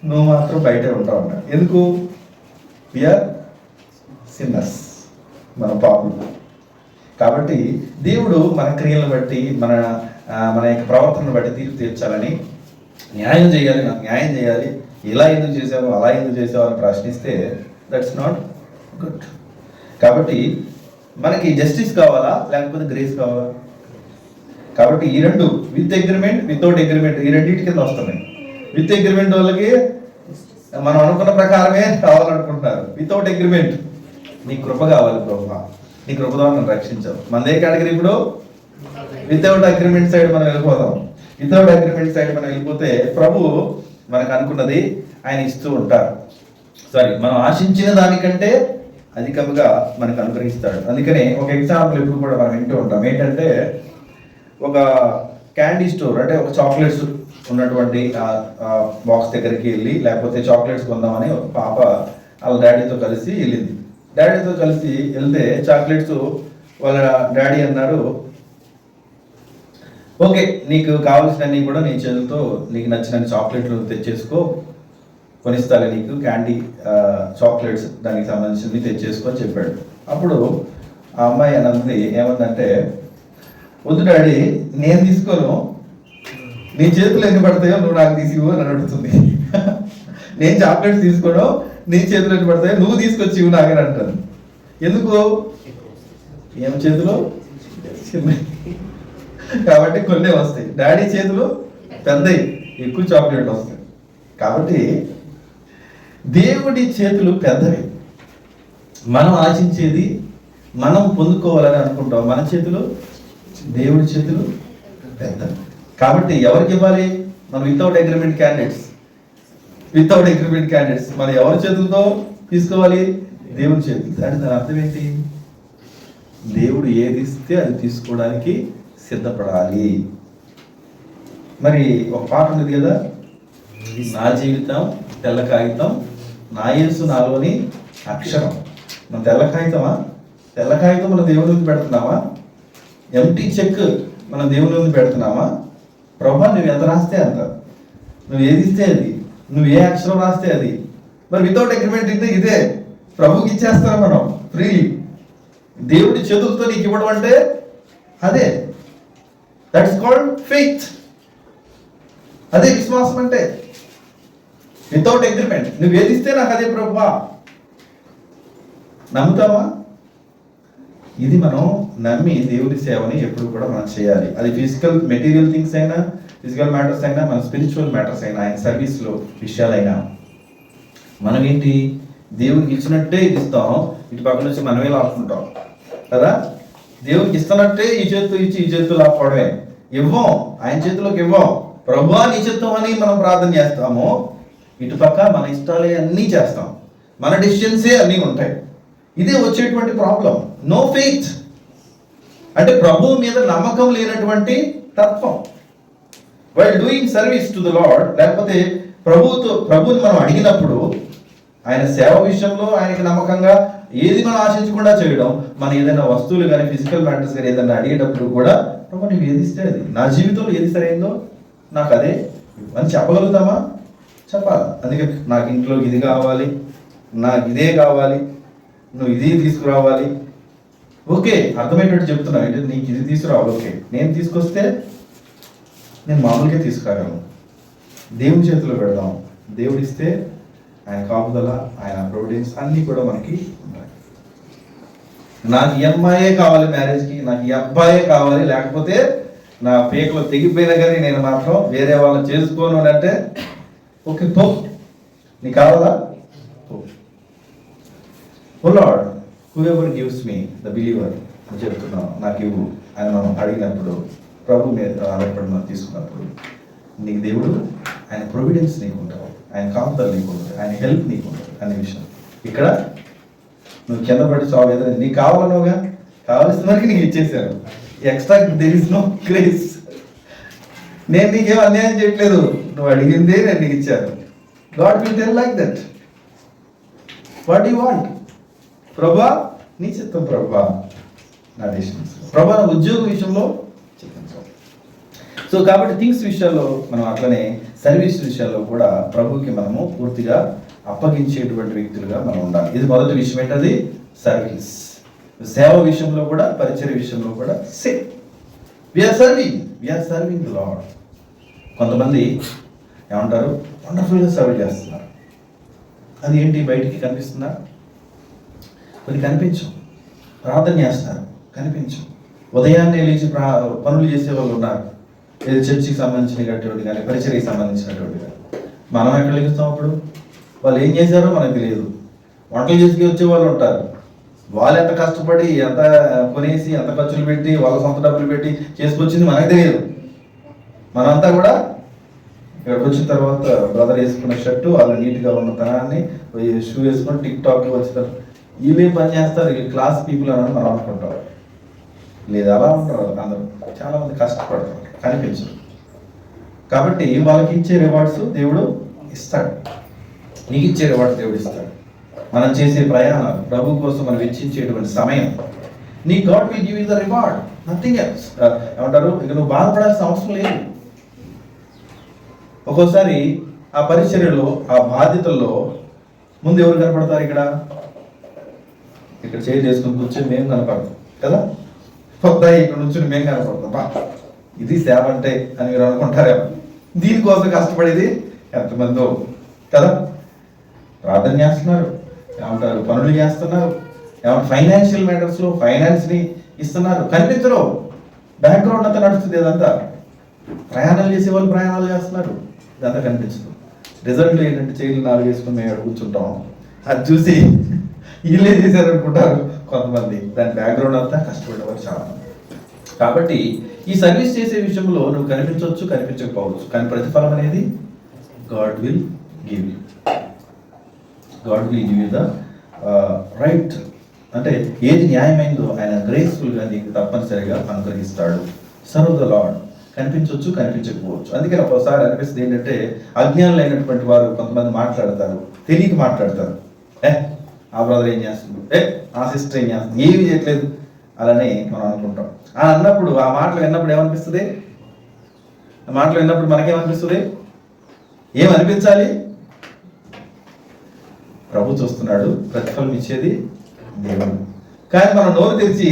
నువ్వు మాత్రం బయటే ఉంటావు అన్నాడు. ఎందుకు? విఆర్ సిన్నర్స్, మన పాపులు. కాబట్టి దేవుడు మన క్రియలను బట్టి, మన యొక్క ప్రవర్తనను బట్టి తీర్పు తీర్చాలని, న్యాయం చేయాలి, నాకు న్యాయం చేయాలి, ఇలా ఎందుకు చేసావు, అలా ఎందుకు చేసావు అని ప్రశ్నిస్తే దట్స్ నాట్ గుడ్. కాబట్టి మనకి జస్టిస్ కావాలా లేకపోతే గ్రేస్ కావాలా? కాబట్టి ఈ రెండు, విత్ అగ్రిమెంట్, వితౌట్ అగ్రిమెంట్, ఈ రెండింటి కింద వస్తున్నాయి. విత్ అగ్రిమెంట్ వాళ్ళకి మనం అనుకున్న ప్రకారమే కావాలనుకుంటున్నారు. వితౌట్ అగ్రిమెంట్, నీ కృప కావాలి ప్రభువా, నీ కృప ద్వారా మనం రక్షించావు. మనదే కేటగిరీ ఇప్పుడు వితౌట్ అగ్రిమెంట్ సైడ్ మనం వెళ్ళిపోదాం. వితౌట్ అగ్రిమెంట్ సైడ్ మనం వెళ్ళిపోతే ప్రభు మనకు అనుకున్నది ఆయన ఇస్తూ ఉంటారు. మనం ఆశించిన దానికంటే అధికంగా మనకు అనుగ్రహిస్తాడు. అందుకనే ఒక ఎగ్జాంపుల్ ఎప్పుడు కూడా మనం వింటూ ఉంటాం. ఏంటంటే ఒక క్యాండీ స్టోర్, అంటే ఒక చాక్లెట్స్ ఉన్నటువంటి బాక్స్ దగ్గరికి వెళ్ళి, లేకపోతే చాక్లెట్స్ కొందామని ఒక పాప వాళ్ళ డాడీతో కలిసి వెళ్ళింది. డాడీతో కలిసి వెళ్తే చాక్లెట్స్ వాళ్ళ డాడీ అన్నారు, ఓకే నీకు కావాల్సినవి కూడా నీ చేతులతో నీకు నచ్చిన చాక్లెట్లు తెచ్చేసుకో, కొనిస్తాలే నీకు క్యాండీ చాక్లెట్స్ దానికి సంబంధించినవి తెచ్చేసుకో అని చెప్పాడు. అప్పుడు ఆ అమ్మాయి అన్నది ఏమందంటే, వద్దు డాడీ నేను తీసుకోను, నీ చేతులు ఎన్ని పడతాయో నువ్వు నాకు తీసివు అని అడుగుతుంది. నేను చాక్లెట్స్ తీసుకోను, నీ చేతులు ఎన్ని పడతాయో నువ్వు తీసుకొచ్చి ఇవ్వు నాకని అంటాను. ఎందుకు? ఏం చేతులు చిన్న, కాబట్టి కొన్నే వస్తాయి. డాడీ చేతులు పెద్దవి, ఎక్కువ చాక్లెట్ వస్తాయి. కాబట్టి దేవుడి చేతులు పెద్దవి. మనం ఆశించేది మనం పొందుకోవాలని అనుకుంటాం, మన చేతులు, దేవుడి చేతులు పెద్దవి. కాబట్టి ఎవరికి ఇవ్వాలి? మనం వితౌట్ అగ్రిమెంట్ క్యాండిడేట్స్ మనం ఎవరి చేతులతో తీసుకోవాలి? దేవుడి చేతులు. అంటే దాని అర్థం ఏంటి? దేవుడు ఏది ఇస్తే అది తీసుకోవడానికి సిద్ధపడాలి. మరి ఒక పాట ఉంది కదా, నా జీవితం తెల్ల కాగితం, నా యేసు నాలోని అక్షరం. మన తెల్ల కాగితం మన దేవుని ముందు పెడుతున్నామా? ఎంటీ చెక్ మన దేవుని ముందు పెడుతున్నామా? ప్రభా నువ్వు ఎంత రాస్తే అంత, నువ్వు ఏది ఇస్తే అది, నువ్వు ఏ అక్షరం రాస్తే అది. మరి వితౌట్ అగ్రిమెంట్ ఇదే ప్రభుకి ఇచ్చేస్తాను మనం ఫ్రీలీ. దేవుడి చేతులతో నీకు ఇవ్వడం అంటే అదే, దట్స్ కాల్డ్ ఫెయిత్. అదే విశ్వాసం అంటే. వితౌట్ అగ్రిమెంట్ నువ్వు ఏది ఇస్తే నాకు అదే ప్రభువా, నమ్ముతావా? ఇది మనం నమ్మి దేవుడి సేవని ఎప్పుడు కూడా మనం చేయాలి. అది ఫిజికల్ మెటీరియల్ థింగ్స్ అయినా, ఫిజికల్ మ్యాటర్స్ అయినా, మన స్పిరిచువల్ మ్యాటర్స్ అయినా, ఆయన సర్వీస్లో విషయాలైనా మనం ఏంటి, దేవుడికి ఇచ్చినట్టే ఇది ఇస్తాం, ఇటు పక్క నుంచి మనమే లాక్కుంటాం కదా. దేవుడికి ఇస్తున్నట్టే ఈ చేతితో ఇచ్చి ఈ చేతితో లాక్కోవడమే, ఇవ్వం, ఆయన చేతిలోకి ఇవ్వం. ప్రభువా నీ చిత్తం అని మనం ప్రార్థన చేస్తాము, ఇటుపక్క మన ఇష్టాలే అన్నీ చేస్తాం, మన డిసిషన్సే అన్నీ ఉంటాయి. ఇదే వచ్చేటువంటి ప్రాబ్లం. నో ఫెయిత్ అంటే ప్రభువు మీద నమ్మకం లేనటువంటి తత్వం. While doing service to the lord, లేకపోతే ప్రభువుని మనం అడిగినప్పుడు ఆయన సేవ విషయంలో ఆయనకి నమ్మకంగా ఏది మనం ఆశించకుండా చేయడం, మన ఏదైనా వస్తువులు కానీ ఫిజికల్ మ్యాటర్స్ కానీ ఏదైనా అడిగేటప్పుడు కూడా ప్రభు నువ్వు ఏది ఇస్తే అది, నా జీవితంలో ఏది సరైందో నాకు అదే అని చెప్పగలుగుతామా? చెప్పాలి. అందుకే నాకు ఇంట్లో ఇది కావాలి, నాకు ఇదే కావాలి, నువ్వు ఇది తీసుకురావాలి. ఓకే, అర్థమయ్యేటట్టు చెప్తున్నావు ఏంటి, నీకు ఇది తీసుకురావాలి. ఓకే, నేను తీసుకొస్తే నేను మామూలుగా తీసుకురాగలను. దేవుడి చేతిలో పెడదాం. దేవుడిస్తే ఆయన కాపుదల, ఆయన ప్రొవిడెన్స్ అన్నీ కూడా మనకి ఉంటాయి. నాకు ఈ అమ్మాయే కావాలి మ్యారేజ్కి, నాకు ఈ అబ్బాయే కావాలి, లేకపోతే నా పేకలో తెగిపోయినా కానీ నేను మాత్రం వేరే వాళ్ళని చేసుకోను అని అంటే ఓకే పో, నీకు కావాలా పో. Oh Lord, whoever gives me the believer అని చెప్తున్నాను, నాకు ఇవ్వు అని మనం అడిగినప్పుడు, ప్రభు మీద ఆధారపడి మనం తీసుకున్నప్పుడు నీకు దేవుడు ఆయన ప్రొవిడెన్స్ నీకు ఉంటావు, ఆయన కాపుదల నీకు ఉంటుంది, ఆయన హెల్ప్ నీకు ఉంటుంది అనే విషయం ఇక్కడ నువ్వు కింద పడి చావు ఎదురు నీకు కావాలన్నావుగా, కావాల్సిన వరకు నీకు ఇచ్చేసాను. Extra there is no grace. నేను నీకేం అన్యాయం చేయట్లేదు, నువ్వు అడిగిందే నేను నీకు ఇచ్చాను. God will tell like that. What you want? ప్రభా నీ చిత్తం ప్రభా, నా డెసిషన్స్ ప్రభా, నా ఉద్యోగ విషయంలో చిత్తం. సో కాబట్టి థింగ్స్ విషయాల్లో మనం అట్లనే సర్వీస్ విషయాల్లో కూడా ప్రభుకి మనము పూర్తిగా అప్పగించేటువంటి వ్యక్తులుగా మనం ఉండాలి. ఇది మొదటి విషయం ఏంటది? సర్వీస్. సేవ విషయంలో కూడా, పరిచర్య విషయంలో కూడా same. We are serving the lord. కొంతమంది ఏమంటారు, వండర్ఫుల్గా సర్వ్ చేస్తున్నారు. అది ఏంటి బయటికి కనిపిస్తుందా? కొన్ని కనిపించవు. ప్రార్థన చేస్తున్నారు, కనిపించవు. ఉదయాన్నే లేచి పనులు చేసే వాళ్ళు ఉన్నారు, ఏదో చర్చికి సంబంధించినటువంటి కానీ పరిచర్యకి సంబంధించినటువంటి కానీ. మనం ఎక్కడ లెగుస్తాం అప్పుడు? వాళ్ళు ఏం చేశారో మనకు తెలియదు. వంటలు చేసుకు వచ్చే వాళ్ళు ఉంటారు, వాళ్ళు ఎంత కష్టపడి ఎంత కొనేసి ఎంత ఖర్చులు పెట్టి వాళ్ళ సొంత డబ్బులు పెట్టి చేసుకొచ్చింది మనకు తెలియదు. మనంతా కూడా ఇక్కడికి వచ్చిన తర్వాత బ్రదర్ వేసుకున్న షర్టు, వాళ్ళు నీట్గా ఉన్న తనాన్ని షూ వేసుకొని టిక్ టాక్ వచ్చారు, వీళ్ళేం పని చేస్తారు, వీళ్ళు క్లాస్ పీపుల్ అని మనం అనుకుంటాం. లేదు, అలా ఉంటారు అందరూ. చాలామంది కష్టపడతారు, కనిపించరు. కాబట్టి వాళ్ళకి ఇచ్చే రివార్డ్స్ దేవుడు ఇస్తాడు, నీకు ఇచ్చే రివార్డ్స్ దేవుడు ఇస్తాడు. మనం చేసే ప్రయాణాలు, ప్రభు కోసం మనం వెచ్చించేటువంటి సమయం, నీ God will give you the reward, nothing else. ఏమంటారు, ఇక నువ్వు బాధపడాల్సిన అవసరం లేదు. ఒక్కోసారి ఆ పరిచర్యలో, ఆ బాధ్యతల్లో ముందు ఎవరు కనపడతారు? ఇక్కడ చేయి చేసుకుని కూర్చొని మేము కనపడతాం కదా, పొద్దు ఇక్కడ నుంచి మేము కనపడతాం. బా, ఇది సేవ అంటే అని మీరు అనుకుంటారేమో. దీనికోసం కష్టపడేది ఎంతమందో కదా. ప్రార్థన చేస్తున్నారు, ఏమంటారు, పనులు చేస్తున్నారు, ఏమంటారు, ఫైనాన్షియల్ మ్యాటర్స్లో ఫైనాన్స్ని ఇస్తున్నారు, కనిపించరు. బ్యాక్గ్రౌండ్ అంతా నడుస్తుంది. ఇదంతా ప్రయాణాలు చేసే వాళ్ళు ప్రయాణాలు చేస్తున్నారు, ఇదంతా కనిపించదు. రిజల్ట్ ఏంటంటే చేతులు 4 వేసుకుని మేము కూర్చుంటాం, అది చూసి వీళ్ళే చేశారు అనుకుంటారు కొంతమంది. దాని బ్యాక్గ్రౌండ్ అంతా కష్టపడేవారు చాలా. కాబట్టి ఈ సర్వీస్ చేసే విషయంలో నువ్వు కనిపించవచ్చు, కనిపించకపోవచ్చు, కానీ ప్రతిఫలం అనేది God will give you. God will give you the right. అంటే ఏది న్యాయమైందో ఆయన గ్రేస్ఫుల్గా నీకు తప్పనిసరిగా అనుగ్రహిస్తాడు. Serve the lord. కనిపించవచ్చు, కనిపించకపోవచ్చు. అందుకని ఒకసారి అనిపిస్తుంది ఏంటంటే, అజ్ఞానులు అయినటువంటి వారు కొంతమంది మాట్లాడతారు, తెలియక మాట్లాడతారు. ఆ బ్రదర్ ఏం చేస్తుంది, ఆ సిస్టర్ ఏం చేస్తుంది, ఏమి చేయట్లేదు అలానే మనం అనుకుంటాం. అన్నప్పుడు ఆ మాటలు విన్నప్పుడు ఏమనిపిస్తుంది? ఆ మాటలు విన్నప్పుడు మనకేమనిపిస్తుంది? ఏమనిపించాలి? ప్రభు చూస్తున్నాడు, ప్రతిఫలం ఇచ్చేది దేవుడు. కానీ మనం నోరు తెరిచి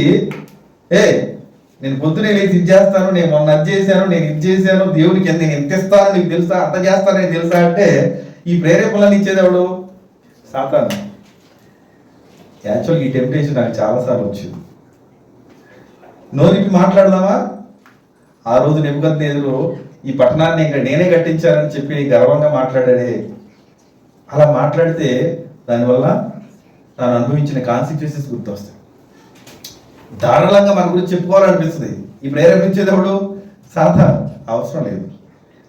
నేను పొద్దునే లేచి ఇది చేస్తాను, నేను మొన్న అది చేశాను, నేను ఇది చేశాను, దేవుడికి నేను ఎంత ఇస్తాను నీకు తెలుసా, అంత చేస్తాను నేను తెలుసా అంటే ఈ ప్రేరేపణలను ఇచ్చేది ఎవడు? సాతాను. యాక్చువల్గా ఈ టెంప్టేషన్ నాకు చాలాసార్లు వచ్చింది. నోరికి మాట్లాడదామా? ఆ రోజు నెబుకద్నెజరు ఈ పట్టణాన్ని ఇంకా నేనే కట్టించానని చెప్పి గర్వంగా మాట్లాడాడే. అలా మాట్లాడితే దానివల్ల తాను అనుభవించిన కాన్సిక్వెన్సెస్ గుర్తొస్తాయి. ధారాళంగా మన గురించి చెప్పుకోవాలనిపిస్తుంది. ఈ ప్రేరేపించేది ఎవడు? సాతాను. అవసరం లేదు,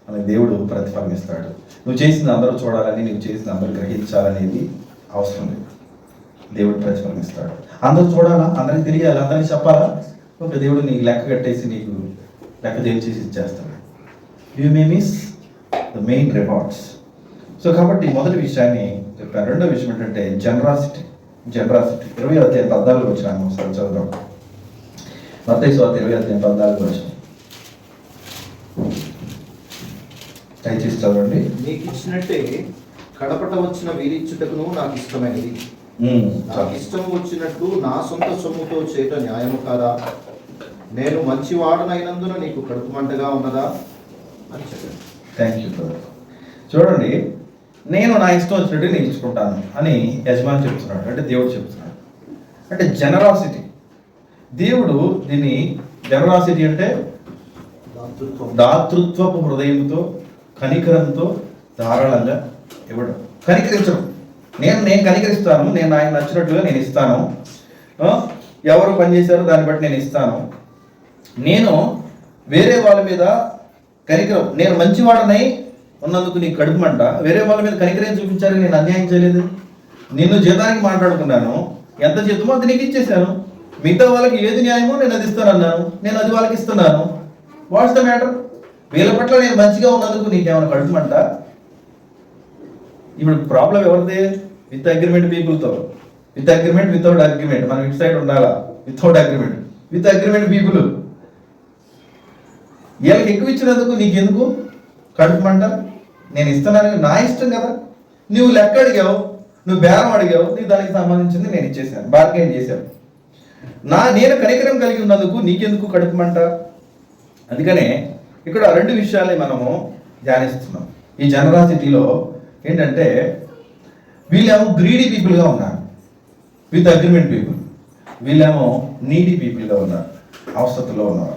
మనకి దేవుడు ప్రతిఫలం ఇస్తాడు. నువ్వు చేసింది అందరూ చూడాలని, నువ్వు చేసింది అందరూ గ్రహించాలనేది అవసరం లేదు. దేవుడు ప్రతిఫలం ఇస్తాడు. అందరూ చూడాలా, అందరికి తెలియాలి, అందరికి చెప్పాలా? ఒక దేవుడు నీకు లెక్క కట్టేసి నీకు లెక్క తెలిచేసి ఇచ్చేస్తాడు. You may miss the main rewards. So కాబట్టి మొదటి విషయాన్ని చెప్పాను. రెండో విషయం ఏంటంటే జనరాసిటీ. 20వ అధ్యాయం 14 వచ్చినాను ఒకసారి చదువుదాం. మత్తయి సువార్త 20వ అధ్యాయం 14 వచ్చిన దయచేసి చదవండి. నీకు ఇచ్చినట్టే కడపట వచ్చిన వీరిచ్చుటకును నాకు ఇష్టమైనది. నాకు ఇష్టం వచ్చినట్టు నా సొంత సొమ్ముతో చేయట న్యాయము కాదా? నేను మంచివాడనైనందున నీకు కడుపు మంటగా ఉన్నదా అని చెప్పాను. Thank you. చూడండి, నేను నా ఇష్టం వచ్చినట్టు నేను ఇచ్చుకుంటాను అని యజమాని చెప్తున్నాడు, అంటే దేవుడు చెప్తున్నాడు. అంటే జనరాసిటీ. దేవుడు దీన్ని జనరాసిటీ అంటే దాతృత్వపు హృదయంతో, కనికరంతో ధారాళంగా ఇవ్వడం. కనికరించడం. నేను కనికరిస్తాను, నేను ఆయన నచ్చినట్టుగా నేను ఇస్తాను. ఎవరు పనిచేశారో దాన్ని బట్టి నేను ఇస్తాను. నేను వేరే వాళ్ళ మీద కనికరం, నేను మంచివాడనై ఉన్నందుకు నీకు కడుపుమంట. వేరే వాళ్ళ మీద కనికరం చూపించాలని నేను అన్యాయం చేయలేదు. నిన్ను జీతానికి మాట్లాడుకున్నాను, ఎంత జీతమో అది నీకు ఇచ్చేసాను. మిగతా వాళ్ళకి ఏది న్యాయమో నేను అది ఇస్తానన్నాను, నేను అది వాళ్ళకి ఇస్తున్నాను. What's the matter? వీళ్ళ పట్ల నేను మంచిగా ఉన్నందుకు నీకేమైనా కడుపుమంట? ఇప్పుడు ప్రాబ్లం ఎవరిది? విత్ అగ్రిమెంట్ పీపుల్తో. With agreement, without agreement. మనం ఇటు సైడ్ ఉండాలా. Without agreement, with agreement people. వీళ్ళకి ఎక్కువ ఇచ్చినందుకు నీకెందుకు కడుపుమంట? నేను ఇస్తున్నాను, నా ఇష్టం కదా. నువ్వు లెక్క అడిగావు, నువ్వు బేరం అడిగావు, నీకు దానికి సంబంధించింది నేను ఇచ్చేసాను, బార్గెన్ చేశాను. నేను కనికరం కలిగి ఉన్నందుకు నీకెందుకు కడుపుమంట? అందుకనే ఇక్కడ 2 విషయాలే మనము ధ్యానిస్తున్నాం. ఈ జనరాసిటీలో ఏంటంటే వీళ్ళేమో గ్రీడీ పీపుల్గా ఉన్నారు, విత్ అగ్రిమెంట్ పీపుల్. వీళ్ళేమో నీడీ పీపుల్గా ఉన్నారు, అవసరతలో ఉన్నారు.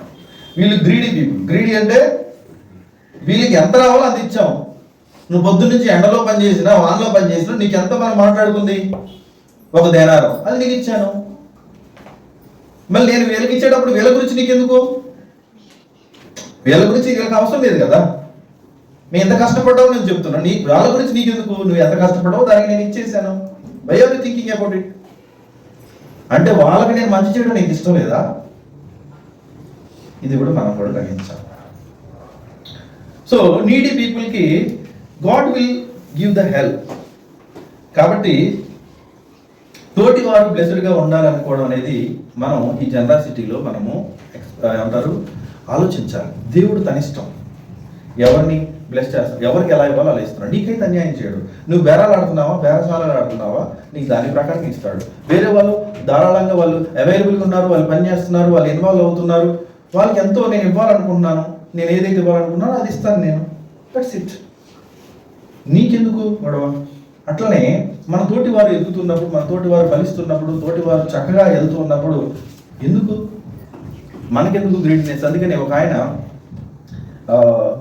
వీళ్ళు గ్రీడీ పీపుల్. గ్రీడీ అంటే వీళ్ళకి ఎంత రావాలో అంత ఇచ్చాం. నువ్వు పొద్దు నుంచి ఎండలో పని చేసినా, వానలో పని చేసినా నీకు ఎంత మనం మాట్లాడుకుంది? 1 దేనారం, అది నీకు ఇచ్చాను. మళ్ళీ నేను వీళ్ళకి ఇచ్చేటప్పుడు వీళ్ళ గురించి నీకెందుకు? వీళ్ళ గురించి వీళ్ళకి అవసరం లేదు కదా. నేను ఎంత కష్టపడ్డావు నేను చెప్తున్నాను, వాళ్ళ గురించి నీకెందుకు? నువ్వు ఎంత కష్టపడ్డావు దానికి నేను ఇచ్చేసాను. Why are you thinking about it? అంటే వాళ్ళకి నేను మంచి చేయడం నీకు ఇష్టం లేదా? ఇది కూడా మనం కూడా గ్రహించాలి. సో నీడీ పీపుల్కి God will give the help. కాబట్టి తోటి వారు బ్లెస్డ్గా ఉండాలనుకోవడం అనేది మనం ఈ జనరాసిటీలో మనము ఏమంటారు ఆలోచించాలి. దేవుడు తన ఇష్టం ఎవరిని బ్లెస్ చేస్తాడు, ఎవరికి ఎలా ఇవ్వాలో అలా ఇస్తున్నాడు. నీకైతే అన్యాయం చేయడు. నువ్వు బేరాలు ఆడుతున్నావా, బేరసాలాలు ఆడుతున్నావా, నీకు దాని ప్రకారం ఇస్తాడు. వేరే వాళ్ళు ధారాళంగా వాళ్ళు అవైలబుల్గా ఉన్నారు, వాళ్ళు పని చేస్తున్నారు, వాళ్ళు ఇన్వాల్వ్ అవుతున్నారు, వాళ్ళకి ఎంతో నేను ఇవ్వాలనుకుంటున్నాను, నేను ఏదైతే ఇవ్వాలనుకున్నానో అది ఇస్తాను నేను. That's it. నీకెందుకు గొడవ? అట్లనే మన తోటి వారు ఎదుగుతున్నప్పుడు, మన తోటి వారు ఫలిస్తున్నప్పుడు, తోటి వారు చక్కగా వెళ్తూ ఉన్నప్పుడు ఎందుకు మనకెందుకు గ్రీడినెస్? అందుకని ఒక ఆయన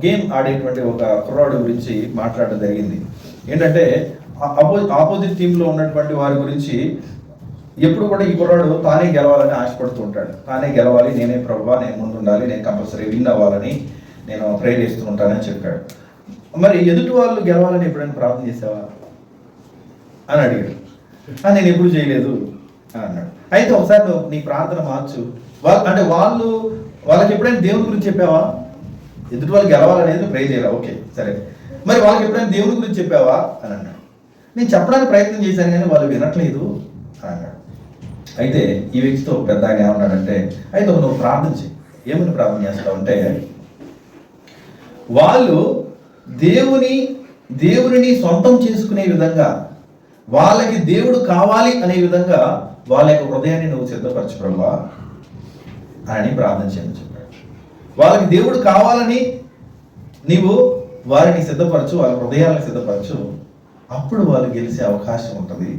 గేమ్ ఆడేటువంటి ఒక కుర్రాడు గురించి మాట్లాడడం జరిగింది. ఏంటంటే ఆపోజిట్ టీంలో ఉన్నటువంటి వారి గురించి ఎప్పుడు కూడా ఈ కుర్రాడు తానే గెలవాలని ఆశపడుతూ ఉంటాడు. తానే గెలవాలి, నేనే ప్రభువా, నేను ముందు ఉండాలి, నేను కంపల్సరీ విన్ అవ్వాలని నేను ప్రే చేస్తూ ఉంటానని చెప్పాడు. మరి ఎదుటి వాళ్ళు గెలవాలని ఎప్పుడైనా ప్రార్థన చేసావా అని అడిగాడు. నేను ఎప్పుడు చేయలేదు అని అన్నాడు. అయితే ఒకసారి నువ్వు నీ ప్రార్థన మార్చు. అంటే వాళ్ళకి ఎప్పుడైనా దేవుని గురించి చెప్పావా? ఎదుటి వాళ్ళు గెలవాలనేది ప్రే చేయరా? ఓకే సరే, మరి వాళ్ళకి ఎప్పుడైనా దేవుని గురించి చెప్పావా అని అన్నాడు. నేను చెప్పడానికి ప్రయత్నం చేశాను కానీ వాళ్ళు వినట్లేదు అని అన్నాడు. అయితే ఈ వ్యక్తితో పెద్ద ఆయన ఏమన్నాడంటే, అయితే నువ్వు ప్రార్థన చేయి. ఏమని ప్రార్థన చేస్తావు అంటే, వాళ్ళు దేవుని సొంతం చేసుకునే విధంగా, వాళ్ళకి దేవుడు కావాలి అనే విధంగా వాళ్ళ యొక్క హృదయాన్ని నువ్వు సిద్ధపరచు ప్రభువా అని ప్రార్థన చేయమని చెప్పాడు. వాళ్ళకి దేవుడు కావాలని నీవు వారిని సిద్ధపరచు, వాళ్ళ హృదయాలను సిద్ధపరచు, అప్పుడు వాళ్ళు గెలిచే అవకాశం ఉంటుంది.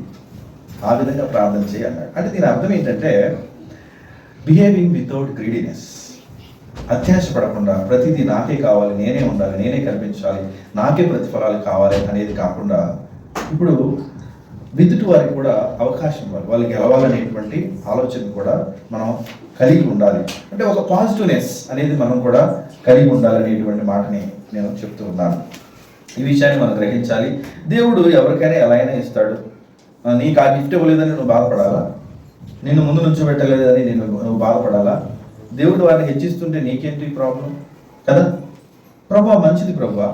ఆ విధంగా ప్రార్థన చేయి అన్నాడు. అంటే దీని అర్థం ఏంటంటే బిహేవింగ్ వితౌట్ గ్రీడీనెస్. అత్యాశ పడకుండా ప్రతిదీ నాకే కావాలి, నేనే ఉండాలి, నేనే కనిపించాలి, నాకే ప్రతిఫలాలు కావాలి అనేది కాకుండా ఇప్పుడు విద్యుత్ వారికి కూడా అవకాశం ఇవ్వాలి. వాళ్ళకి గెలవాలనేటువంటి ఆలోచన కూడా మనం కలిగి ఉండాలి. అంటే ఒక పాజిటివ్నెస్ అనేది మనం కూడా కలిగి ఉండాలనేటువంటి మాటని నేను చెప్తూ ఉన్నాను. ఈ విషయాన్ని మనం గ్రహించాలి. దేవుడు ఎవరికైనా ఎలా అయినా ఇస్తాడు. నీకు ఆ గిఫ్ట్ ఇవ్వలేదని నువ్వు బాధపడాలా? నిన్ను ముందు నుంచి పెట్టలేదని నువ్వు బాధపడాలా? దేవుడు వారిని హెచ్చిస్తుంటే నీకేంటి ప్రాబ్లం కదా? ప్రభా మంచిది ప్రభా,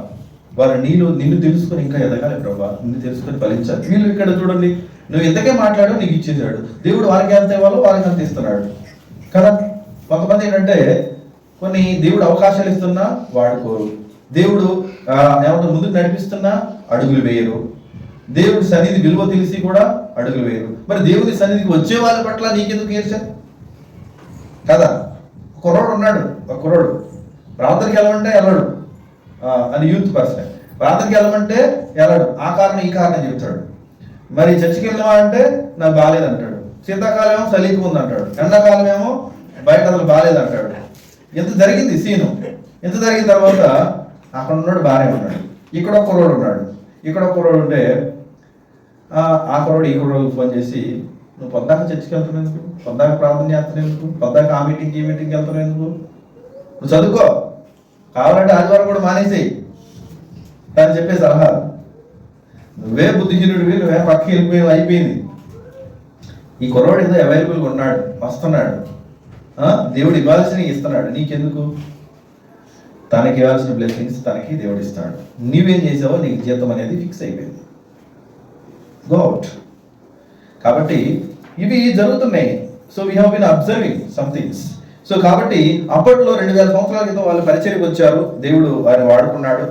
వారు నిన్ను తెలుసుకొని ఇంకా ఎదగాలి ప్రభా, నిన్ను తెలుసుకొని ఫలించాలి. వీళ్ళు ఇక్కడ చూడండి, నువ్వు ఎంతకే మాట్లాడో నీకు ఇచ్చేసాడు. దేవుడు వారికి ఎంత ఇవ్వాలో వారికి అంత ఇస్తున్నాడు కదా. కొంతమంది ఏంటంటే కొన్ని దేవుడు అవకాశాలు ఇస్తున్నా వాడుకోరు, దేవుడు ఏమంటే ముందుకు నడిపిస్తున్నా అడుగులు వేయరు, దేవుడి సన్నిధి విలువ తెలిసి కూడా అడుగులు వేయరు. మరి దేవుడి సన్నిధికి వచ్చే వాళ్ళ పట్ల నీకెందుకు ఏర్చారు కదా? కుర్రోడు ఉన్నాడు, ఒక కుర్రోడు ప్రార్థనకి వెళ్ళమంటే వెళ్ళడు, అని యూత్ పర్సన్. ప్రార్థనకి వెళ్ళమంటే వెళ్ళడు, ఆ కారణం ఈ కారణం చెప్తాడు. మరి చర్చికి వెళ్ళినవా అంటే నాకు బాగాలేదంటాడు. శీతాకాలం ఏమో చలికి ఉంది అంటాడు, ఎండాకాలం ఏమో బయట అసలు బాగాలేదంటాడు. ఎంత జరిగింది సీను. ఎంత జరిగిన తర్వాత అక్కడ ఉన్నాడు బాగానే ఉన్నాడు, ఇక్కడ ఒక కుర్రోడు ఉన్నాడు. ఇక్కడ ఒక కుర్రోడు ఉంటే ఆ కుర్రోడు ఈ కుర్రోడు ఫోన్ చేసి, నువ్వు పొద్దాక చర్చికి వెళ్తున్నావు ఎందుకు, పొద్దాక ప్రార్థన చేస్తున్నావు ఎందుకు, పొద్దాక ఆ మీటింగ్కి ఈ మీటింగ్కి వెళ్తున్నావు ఎందుకు, నువ్వు చదువుకో, కావాలంటే ఆదివారం కూడా మానేసేయి అని చెప్పే సలహా. నువ్వే బుద్ధిహీనుడివి, నువ్వే పక్కకి వెళ్ళిపోయావు, అయిపోయింది. ఈ కుర్రాడు ఏదో అవైలబుల్గా ఉన్నాడు, వస్తున్నాడు, దేవుడు ఇవ్వాల్సినవి ఇస్తున్నాడు, నీకెందుకు? తనకి ఇవ్వాల్సిన బ్లెస్సింగ్స్ తనకి దేవుడు ఇస్తాడు. నీవేం చేసావో నీకు జీతం అనేది ఫిక్స్ అయిపోయింది. Go out. కాబట్టి ఇవి జరుగుతున్నాయి. So we have been observing some things. So కాబట్టి అప్పట్లో 2000 సంవత్సరాల క్రితం వాళ్ళు పరిచర్యకు వచ్చారు, దేవుడు వారిని వాడుకున్నాడు.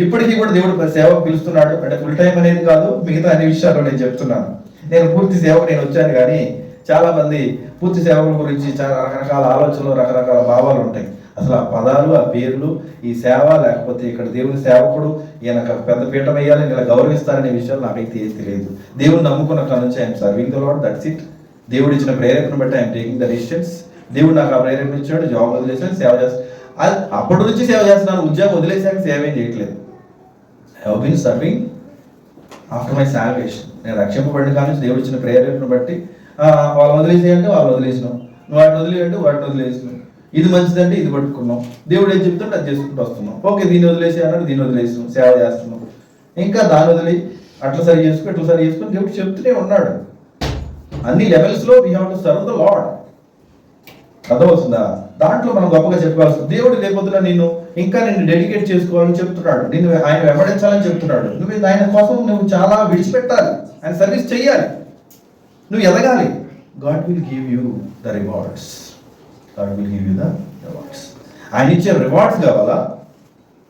ఇప్పటికీ కూడా దేవుడు సేవకు పిలుస్తున్నాడు. అంటే ఫుల్ టైం అనేది కాదు, మిగతా అన్ని విషయాల్లో నేను చెప్తున్నాను. నేను పూర్తి సేవకు నేను వచ్చాను, కానీ చాలా మంది పూర్తి సేవకుల గురించి చాలా రకరకాల ఆలోచనలు, రకరకాల భావాలు ఉంటాయి. అసలు ఆ పదాలు, ఆ పేర్లు, ఈ సేవ, లేకపోతే ఇక్కడ దేవుని సేవకుడు, ఈయన పెద్ద పీఠం వేయాలి, ఇలా గౌరవిస్తారనే విషయాలు నాకైతే ఏది తెలియదు. దేవుని నమ్ముకున్న కాడ నుంచి I'm serving the lord, that's it. దేవుడు ఇచ్చిన ప్రేరేపణ బట్టి ఐఎమ్ టేకింగ్ ద డిసిషన్స్. దేవుడు నాకు ఆ ప్రేరేపణ ఇచ్చాడు, జాబ్ వదిలేసాను, సేవ చేస్తాను. అప్పటి నుంచి సేవ చేస్తున్నాను, ఉద్యోగం వదిలేసాక సేవ ఏం చేయట్లేదు. I have been serving after my salvation. నేను రక్షింపబడిన కాడ నుంచి దేవుడు ఇచ్చిన ప్రేరేపణ బట్టి వాళ్ళు వదిలేసేయంటే వాళ్ళు వదిలేసినాం, వాటిని వదిలేయంటే వాటిని వదిలేసినాం, ఇది మంచిదంటే ఇది పట్టుకున్నాం, దేవుడు ఏం చెప్తుంటే అది చేసుకుంటూ వస్తున్నాం. ఓకే, దీన్ని వదిలేసి అన్నాడు, దీన్ని వదిలేసినాం, సేవ చేస్తున్నాం. ఇంకా దాన్ని వదిలి అట్లా సరి చేసుకుని ఇట్లా సరి చేసుకుని దేవుడు చెప్తూనే ఉన్నాడు. అన్ని లెవెల్స్లో we have to serve the lord. అర్థమవుతుందా? దాంట్లో మనం గొప్పగా చెప్పుకోవాల్సి, దేవుడు లేకపోతున్నా నిన్ను డెడికేట్ చేసుకోవాలని చెప్తున్నాడు, నిన్ను ఆయన వెంబడించాలని చెప్తున్నాడు. నువ్వు ఆయన కోసం నువ్వు చాలా విడిచిపెట్టాలి, ఆయన సర్వీస్ చెయ్యాలి, నువ్వు ఎదగాలి. God will give you the rewards. God will give you the rewards. ఆయన ఇచ్చే రివార్డ్స్ కావాలా,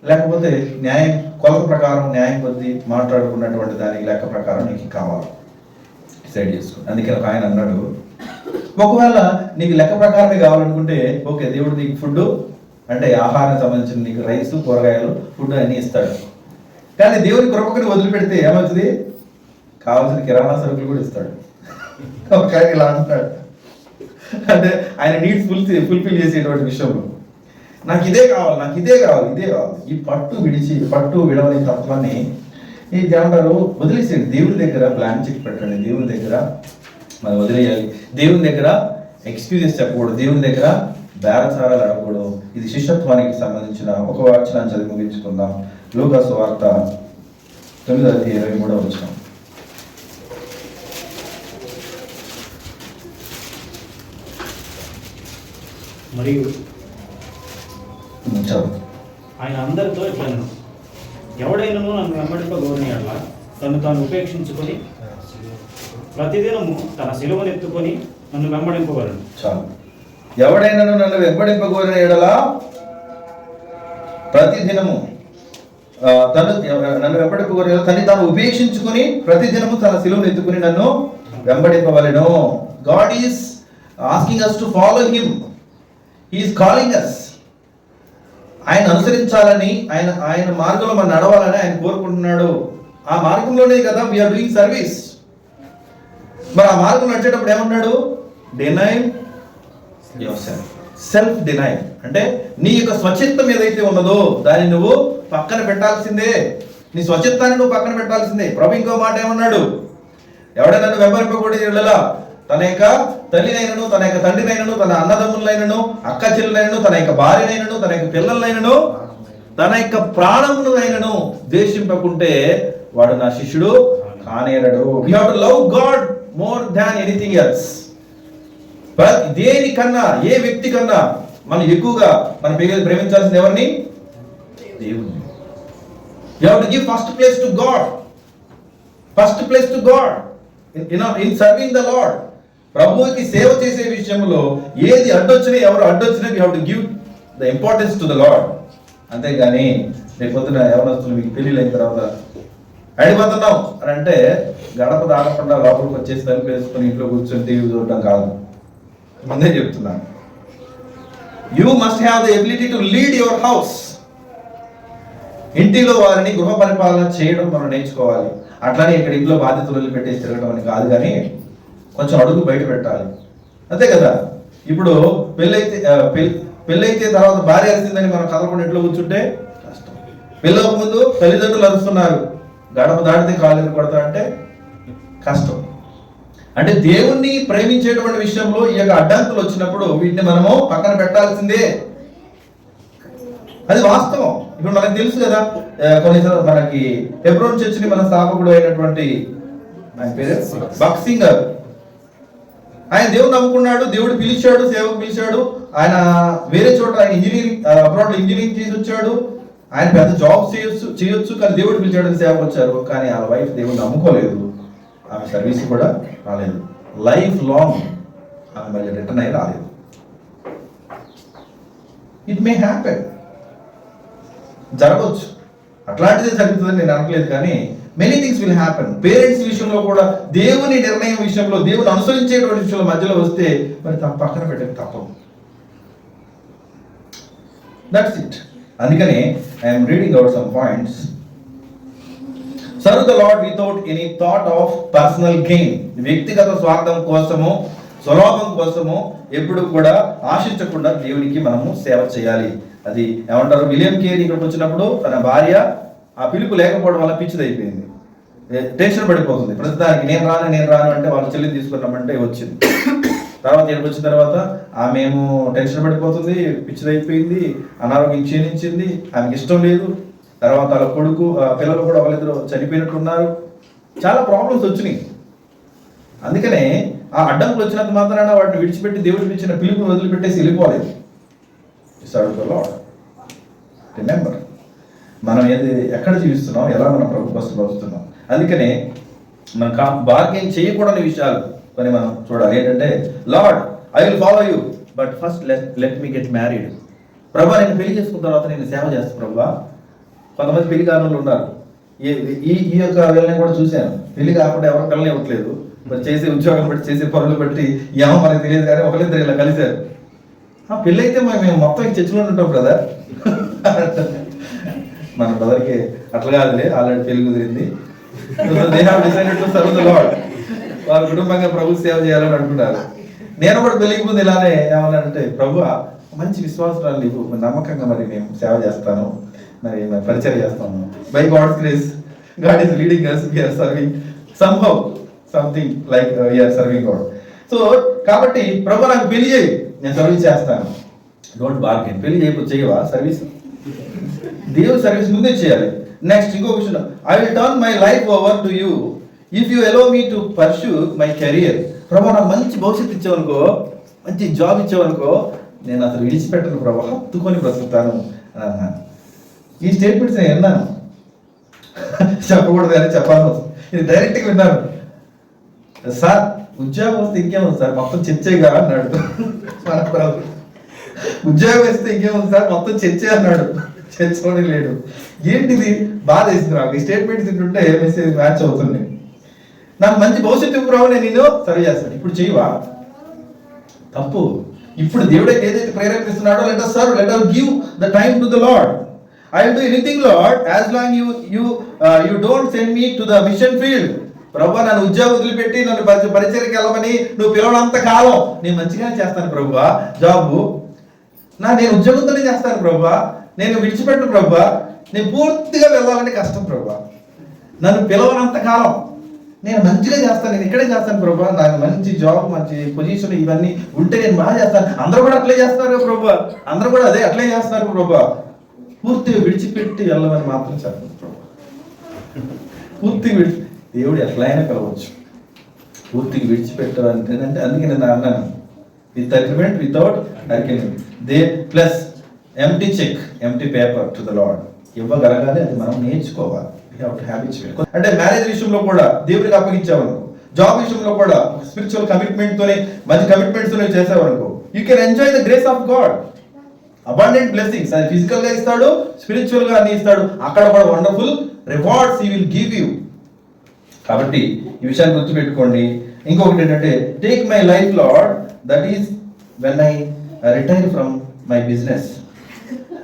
లేకపోతే న్యాయం కొలత ప్రకారం న్యాయం కొద్ది మాట్లాడుకున్నటువంటి దానికి లెక్క ప్రకారం నీకు కావాలి? డిసైడ్ చేసుకో. అందుకే ఒక ఆయన అన్నాడు, ఒకవేళ నీకు లెక్క ప్రకారమే కావాలనుకుంటే ఓకే, దేవుడు నీకు ఫుడ్ అంటే ఆహారం సంబంధించిన నీకు రైస్, కూరగాయలు, ఫుడ్ అన్నీ ఇస్తాడు. కానీ దేవుని కృపకుని వదిలిపెడితే ఏమవుతుంది? కావాల్సిన కిరాణా సరుకులు కూడా ఇస్తాడు. ఒక ఆయన ఇలా అంటున్నాడు, అంటే ఆయన నీడ్స్ ఫుల్ఫిల్ చేసేటువంటి విషయంలో నాకు ఇదే కావాలి, నాకు ఇదే కావాలి, ఇదే కావాలి. ఈ పట్టు విడవని తత్వాన్ని ఈ ఏమంటారు, వదిలేసేయండి. దేవుని దగ్గర ప్లాన్ చెక్ పెట్టండి, దేవుని దగ్గర మనం వదిలేయాలి, దేవుని దగ్గర ఎక్స్క్యూజెస్ చెప్పకూడదు, దేవుని దగ్గర బేరసారాలు అడగకూడదు. ఇది శిష్యత్వానికి సంబంధించిన ఒక వచనాన్ని చదివి ముగించుకుందాం. లూకా సువార్త 9:23 మరియు ఆయన అందరితో ఇట్లను, ఎవడైనను నన్ను వెంబడింపగోరిన యెడల తను తాను ఉపేక్షించుకొని ప్రతిదినము తన సిలువను ఎత్తుకొని నన్ను వెంబడింపగలను. చాలు. ఎవడైనను నన్ను వెంబడింపగోరిన యెడల ప్రతిదినము నన్ను వెంబడింపగోరిన తను తాను ఉపేక్షించుకొని ప్రతిదినము తన సిలువను ఎత్తుకొని నన్ను వెంబడింపవలెను. God is asking us to follow him. He is calling us. ఆయన అనుసరించాలని, ఆయన మార్గంలో మనం నడవాలని ఆయన కోరుకుంటున్నాడు. ఆ మార్గంలోనే కదా వీఆర్ డూయింగ్ సర్వీస్. మరి ఆ మార్గం నడిచేటప్పుడు ఏమన్నాడు? Deny your self. Self deny అంటే నీ యొక్క స్వచిత్తం ఏదైతే ఉన్నదో దాన్ని నువ్వు పక్కన పెట్టాల్సిందే. నీ స్వచిత్తాన్ని నువ్వు పక్కన పెట్టాల్సిందే. ప్రభు ఇంకో మాట ఏమన్నాడు? ఎవడైనా నన్ను వెంబడింపకూడదు, తన యొక్క తల్లినైనను, తన యొక్క తండ్రినైనను, తన అన్నదమ్ములైనను, అక్క చెల్లెలైనను, తన యొక్క భార్యనైనను, తన యొక్క పిల్లలైనను, తన యొక్క ప్రాణమునైనను ద్వేషింపకుంటే వాడు నా శిష్యుడు కానేరడు. We have to love God more than anything else. దేనికన్నా, ఏ వ్యక్తి కన్నా మనం ఎక్కువగా మనం ప్రేమించాల్సింది ఎవరిని? దేవుని. You have to give first place to God. First place to God. In serving the Lord. ప్రభువుకి సేవ చేసే విషయంలో ఏది అడ్డొచ్చినా, ఎవరు అడ్డొచ్చినా we have to give the importance to the Lord. అంతేగాని రేపు పొద్దున ఎవరొస్తున్నారు మీకు పెళ్ళిళ్ళు అయిన తర్వాత అడిపోతున్నాం అని అంటే గడప దాటకుండా లోపలికి వచ్చేసి తలుపు వేసుకొని ఇంట్లో కూర్చొని టీవీ చూడటం కాదు. ముందే చెప్తున్నాను, you must have the ability to lead your house. ఇంటిలో వారిని గృహ పరిపాలన చేయడం మనం నేర్చుకోవాలి. అట్లానే ఇక్కడ ఇంట్లో బాధ్యతలు పెట్టేసి తిరగడం అని కాదు, కానీ కొంచెం అడుగు బయట పెట్టాలి. అంతే కదా. ఇప్పుడు పెళ్ళైతే తర్వాత భార్య అరిసిందని మనం కదలకుండా ఇంట్లో కూర్చుంటే కష్టం. పెళ్ళక ముందు తల్లిదండ్రులు అరుస్తున్నారు, గడప దాటితే కాళ్ళు కొడతా అంటే కష్టం. అంటే దేవుణ్ణి ప్రేమించేటువంటి విషయంలో ఈ యొక్క అడ్డంకులు వచ్చినప్పుడు వీటిని మనము పక్కన పెట్టాల్సిందే. అది వాస్తవం. ఇప్పుడు మనకు తెలుసు కదా, కొన్నిసార్లు మనకి హెబ్రోన్ చర్చిని మన స్థాపకుడు అయినటువంటి ఆయన పేరు బక్సింగర్ ఆయన దేవుడు నమ్ముకున్నాడు, దేవుడు పిలిచాడు, సేవకు పిలిచాడు. ఆయన వేరే చోట ఆయన ఇంజనీరింగ్ అబ్రాడ్లో ఇంజనీరింగ్ చేసి వచ్చాడు. ఆయన పెద్ద జాబ్ చేయొచ్చు కానీ దేవుడు పిలిచాడని సేవకు వచ్చారు. కానీ ఆ వైఫ్ దేవుడు నమ్ముకోలేదు, ఆమె సర్వీస్ కూడా రాలేదు. లైఫ్ లాంగ్ ఆమె మళ్ళీ రిటర్న్ అయ్యి రాలేదు. ఇట్ మే హ్యాపెన్, జరగవచ్చు, అట్లాంటిదే జరుగుతుందని నేను అనట్లేదు. కానీ many things will happen. Parents విషయంలో కూడా దేవుని నిర్ణయం విషయంలో, దేవుని అనుసరించేటువంటి విషయంలో మధ్యలో వస్తే మరి పక్కన పెట్టక తప్పదు. That's it. అందుకని I'm reading out some points. Serve the Lord without any thought of personal gain. వ్యక్తిగత స్వార్థం కోసము, స్వలాభం కోసము ఎప్పుడు కూడా ఆశించకుండా దేవునికి మనము సేవ చేయాలి. అది ఏమంటారు, విలియం కేరీ ఇక్కడికి వచ్చినప్పుడు తన భార్య ఆ పిలుపు లేకపోవడం వల్ల పిచ్చిదైపోయింది, టెన్షన్ పడిపోతుంది. ప్రస్తుతానికి నేను రాను అంటే వాళ్ళ చెల్లి తీసుకున్నామంటే వచ్చింది. తర్వాత ఇక్కడికి వచ్చిన తర్వాత ఆమెమో టెన్షన్ పడిపోతుంది, పిచ్చిదైపోయింది, అనారోగ్యం క్షీణించింది, ఆమెకి ఇష్టం లేదు. తర్వాత వాళ్ళ కొడుకు పిల్లలు కూడా వాళ్ళిద్దరు చనిపోయినట్టున్నారు. చాలా ప్రాబ్లమ్స్ వచ్చినాయి. అందుకనే ఆ అడ్డంకులు వచ్చినంత మాత్రాన వాటిని విడిచిపెట్టి దేవుడికి ఇచ్చిన పిలుపుని వదిలిపెట్టేసి వెళ్ళిపోలేదు. రిమెంబర్, మనం ఎక్కడ జీవిస్తున్నాం, ఎలా మనం ప్రభు కోసం వస్తున్నాం. అందుకనే మనం బార్గెన్ చేయకూడని విషయాలు కొన్ని మనం చూడాలి. ఏంటంటే, lord I will follow you but first let me get married. ప్రభా నేను పెళ్లి చేసుకున్న తర్వాత నేను సేవ చేస్తాను ప్రభా. కొంతమంది పెళ్లి కాని వాళ్ళు ఉన్నారు. ఈ యొక్క వీళ్ళని కూడా చూశాను, పెళ్లి కాకుండా ఎవరు పిల్లలు ఇవ్వట్లేదు. మరి చేసే ఉద్యోగం బట్టి, చేసే పనులు బట్టి ఏమో మనకు తెలియదు, కానీ ఒకరిద్దరు ఇలా కలిశారు. పెళ్ళి అయితే మేము మొత్తం చర్చలో ఉంటాం బ్రదర్. మన బ్రదర్కి అట్లా కాదులే, ఆల్రెడీ పెళ్లి కుదిరింది. They have decided to serve the lord. వారు కుటుంబంగా ప్రభు సేవ చేయాలని అనుకున్నారు. నేను కూడా పెళ్లికి ముందు ఇలానే ఏమన్నానంటే, ప్రభు మంచి విశ్వాసాలు నీకు నమ్మకంగా మరి మేము సేవ చేస్తాను, మరి పరిచయం చేస్తాము. By God's grace God is leading us, we are serving somehow something like we are serving God. So కాబట్టి ప్రభు నాకు పెళ్లి చేయి, నేను సర్వీస్ చేస్తాను. Don't bargain. పెళ్లి చేయవా సర్వీస్? దేవుడు సర్వీస్ ముందే చేయాలి. నెక్స్ట్ ఇంకో question, I will turn my life over to you if you allow me to pursue my career. ప్రభు నాకు మంచి భవిష్యత్తు ఇచ్చావనుకో, మంచి జాబ్ ఇచ్చావనుకో, నేను అసలు విడిచిపెట్టను ప్రభు, హత్తుకొని బ్రతుకుతాను అని అన్నాను. ఈ స్టేట్మెంట్స్ నేను విన్నాను, చెప్పకూడదు కానీ చెప్పాను. ఇది డైరెక్ట్గా విన్నాను. సార్ ఉద్యోగం వస్తే ఇంకేముంది సార్, మొత్తం చర్చేగా అన్నాడు మన ప్రభు. ఉద్యోగం వస్తే ఇంకేముంది సార్, మొత్తం చర్చే అన్నాడు. చర్చోని లేడు. ఏంటిది బాధ వేసింది నాకు. ఈ స్టేట్మెంట్ తింటుంటే మెసేజ్ మ్యాచ్ అవుతుంది. నాకు మంచి భవిష్యత్తు ప్రభు, నేను నిన్ను సర్వ్ చేస్తాను. ఇప్పుడు చేయవా? తప్పు. ఇప్పుడు దేవుడే ఏదైతే ప్రేరేపిస్తున్నాడో, let us serve, let us give the time to the Lord. I will do anything Lord as long you don't send me to the mission field. ప్రభు నన్ను ఉద్యోగం వదిలిపెట్టి నన్ను పరిచర్యకి వెళ్ళమని నువ్వు పిలవనంత కాలం నేను మంచిగానే చేస్తాను ప్రభు. జాబు నేను ఉద్యోగంతోనే చేస్తాను ప్రభు, నేను విడిచిపెట్టను ప్రభు. నేను పూర్తిగా వెళ్ళాలంటే కష్టం ప్రభు. నన్ను పిలవనంత కాలం నేను మంచిగా చేస్తాను, నేను ఇక్కడే చేస్తాను ప్రభు. నాకు మంచి జాబ్, మంచి పొజిషన్ ఇవన్నీ ఉంటే నేను బాగా చేస్తాను. అందరూ కూడా అట్లే చేస్తారు ప్రభు, అందరూ కూడా అట్లే చేస్తున్నారు ప్రభు. పూర్తిగా విడిచిపెట్టి వెళ్ళమని మాత్రం చెప్పండి ప్రభు. పూర్తిగా దేవుడు ఎట్లయినా పిలవచ్చు. పూర్తిగా విడిచిపెట్టాలంటే అందుకే నేను అన్నాను, with agreement without agreement they plus empty cheque, empty paper to the Lord ఇవ్వగలగాలి. అది మనం నేర్చుకోవాలి. అంటే మ్యారేజ్ విషయంలో కూడా దేవుడికి అప్పగించావనుకో, జాబ్ విషయంలో కూడా స్పిరిచువల్ కమిట్మెంట్ తోనే, మంచి కమిట్మెంట్స్ తోనే చేసావనుకో, you can enjoy the grace of God. Abundant blessings అది ఫిజికల్ గా ఇస్తాడు, స్పిరిచువల్ గా అన్ని ఇస్తాడు. అక్కడ కూడా wonderful rewards he will give you. కాబట్టి ఈ విషయాన్ని గుర్తుపెట్టుకోండి. ఇంకొకటి ఏంటంటే, take my life Lord, that is when I retire from my business.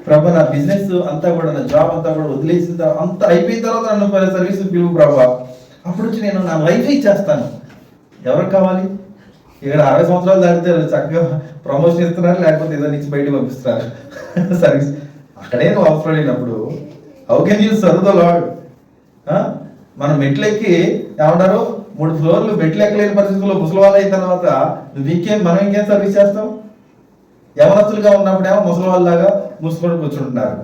ప్రభు నా బిజినెస్ అంతా కూడా, నా జాబ్ అంతా కూడా వదిలేసిన తర్వాత, అంతా అయిపోయిన తర్వాత నన్ను సర్వీస్ పిలువు ప్రభు. అప్పుడు వచ్చి నేను నా లైఫ్ ఇచ్చేస్తాను. ఎవరికి కావాలి? ఇక్కడ 60 సంవత్సరాలు దాటితే చక్కగా ప్రమోషన్ ఇస్తున్నారు, లేకపోతే ఏదో నుంచి బయటకు పంపిస్తున్నారు సర్వీస్. అక్కడే నువ్వు అవసరం లేనప్పుడు how can you serve the lord? మనం మెట్లెక్కి ఏమంటారు, 3 ఫ్లోర్లు మెట్లు ఎక్కలేని పరిస్థితుల్లో ముసలి వాళ్ళు అయిన తర్వాత మనం ఇంకేం సర్వీస్ చేస్తాం? యవనస్తులుగా ఉన్నప్పుడు ఏమో ముసలి వాళ్ళలాగా మూసుకొని కూర్చుంటున్నారు.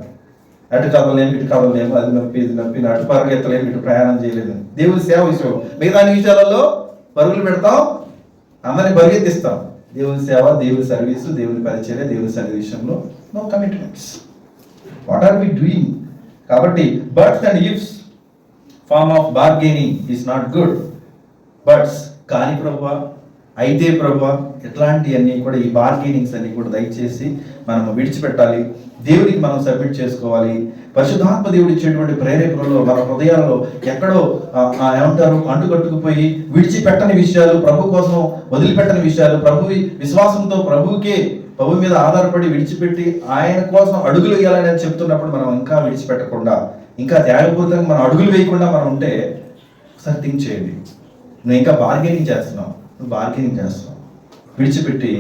అటు కదలేము, ఇటు కదలేము, అది నొప్పి, ఇది నొప్పి, అటు పరుగు ఎత్తలేము, ఇటు ప్రయాణం చేయలేదు. దేవుడి సేవ విషయం మిగతా విషయాలలో పరుగులు పెడతాం, అందరిని పరిగెత్తిస్తాం. దేవుని సేవ, దేవుని సర్వీసు, దేవుని పరిచర్య, దేవుని సర్వీస్ విషయంలో no commitments. What are we doing? కాబట్టి buts and ifs form of bargaining is not good. Buts కాని ప్రభువా, అయితే ప్రభువా, ఇట్లాంటివన్నీ కూడా, ఈ బార్గెనింగ్స్ అన్ని కూడా దయచేసి మనం విడిచిపెట్టాలి. దేవుడికి మనం సబ్మిట్ చేసుకోవాలి. పరిశుద్ధాత్మ దేవుడు ఇచ్చేటువంటి ప్రేరేపణలో మన హృదయాల్లో ఎక్కడో ఏమంటారు అంటుకట్టుకుపోయి విడిచిపెట్టని విషయాలు, ప్రభు కోసం వదిలిపెట్టని విషయాలు, ప్రభు విశ్వాసంతో ప్రభు మీద ఆధారపడి విడిచిపెట్టి ఆయన కోసం అడుగులు వేయాలని చెప్తున్నప్పుడు మనం ఇంకా విడిచిపెట్టకుండా, ఇంకా త్యాగపూరితంగా మనం అడుగులు వేయకుండా మనం ఉంటే ఒకసారి థింక్ చేయండి. నువ్వు ఇంకా బార్గెనింగ్ చేస్తున్నావు, విడిచిపెట్టి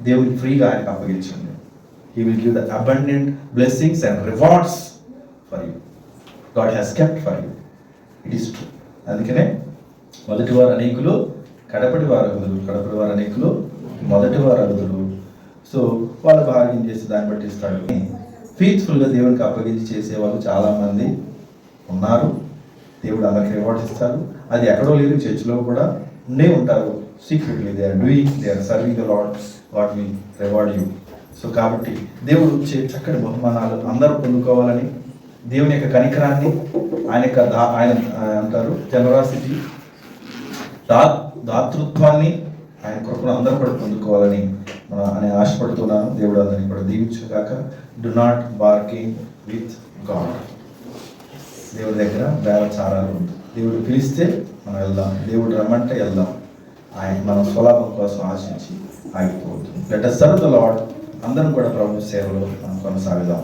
దేవునికి ఫ్రీగా ఆయనకు అప్పగించండి. He will give the abundant blessings and rewards for you. God has kept for you. It is true. అందుకనే మొదటి వారు అనేకులు, కడపటి వారు అనేకులు, మొదటి వారు అగుదురు. సో వాళ్ళు బార్గెన్ చేసి దాన్ని బట్టి ఇస్తాడు. ఫెయిత్ఫుల్గా దేవునికి అప్పగించి చేసేవాళ్ళు చాలామంది ఉన్నారు. దేవుడు అందరికి రివార్డ్స్ ఇస్తారు. అది ఎక్కడో లేదు, చర్చిలో కూడా ఉండే ఉంటారు. Secretly they are doing, they are serving the lord. God will reward you. So కాబట్టి దేవుడు చక్కటి బహుమానాలు అందరూ పొందుకోవాలని, దేవుని యొక్క కనికరాన్ని, ఆయన అంటారు జనరాసిటీ, దాతృత్వాన్ని, ఆయన కృపను అందరూ కూడా పొందుకోవాలని నేను ఆశపడుతున్నాను. దేవుడు అందరినీ కూడా దీవించుగాక. Do not bargain with God. దేవుడి దగ్గర బేరచారాలు, దేవుడు పిలిస్తే మనం వెళ్దాం, దేవుడు రమ్మంటే వెళ్దాం. ఆయన మనం స్వలాభం కోసం ఆశించి ఆగిపోతుంది. Let us serve the Lord. అందరం కూడా ప్రభు సేవలో మనం కొనసాగుదాం.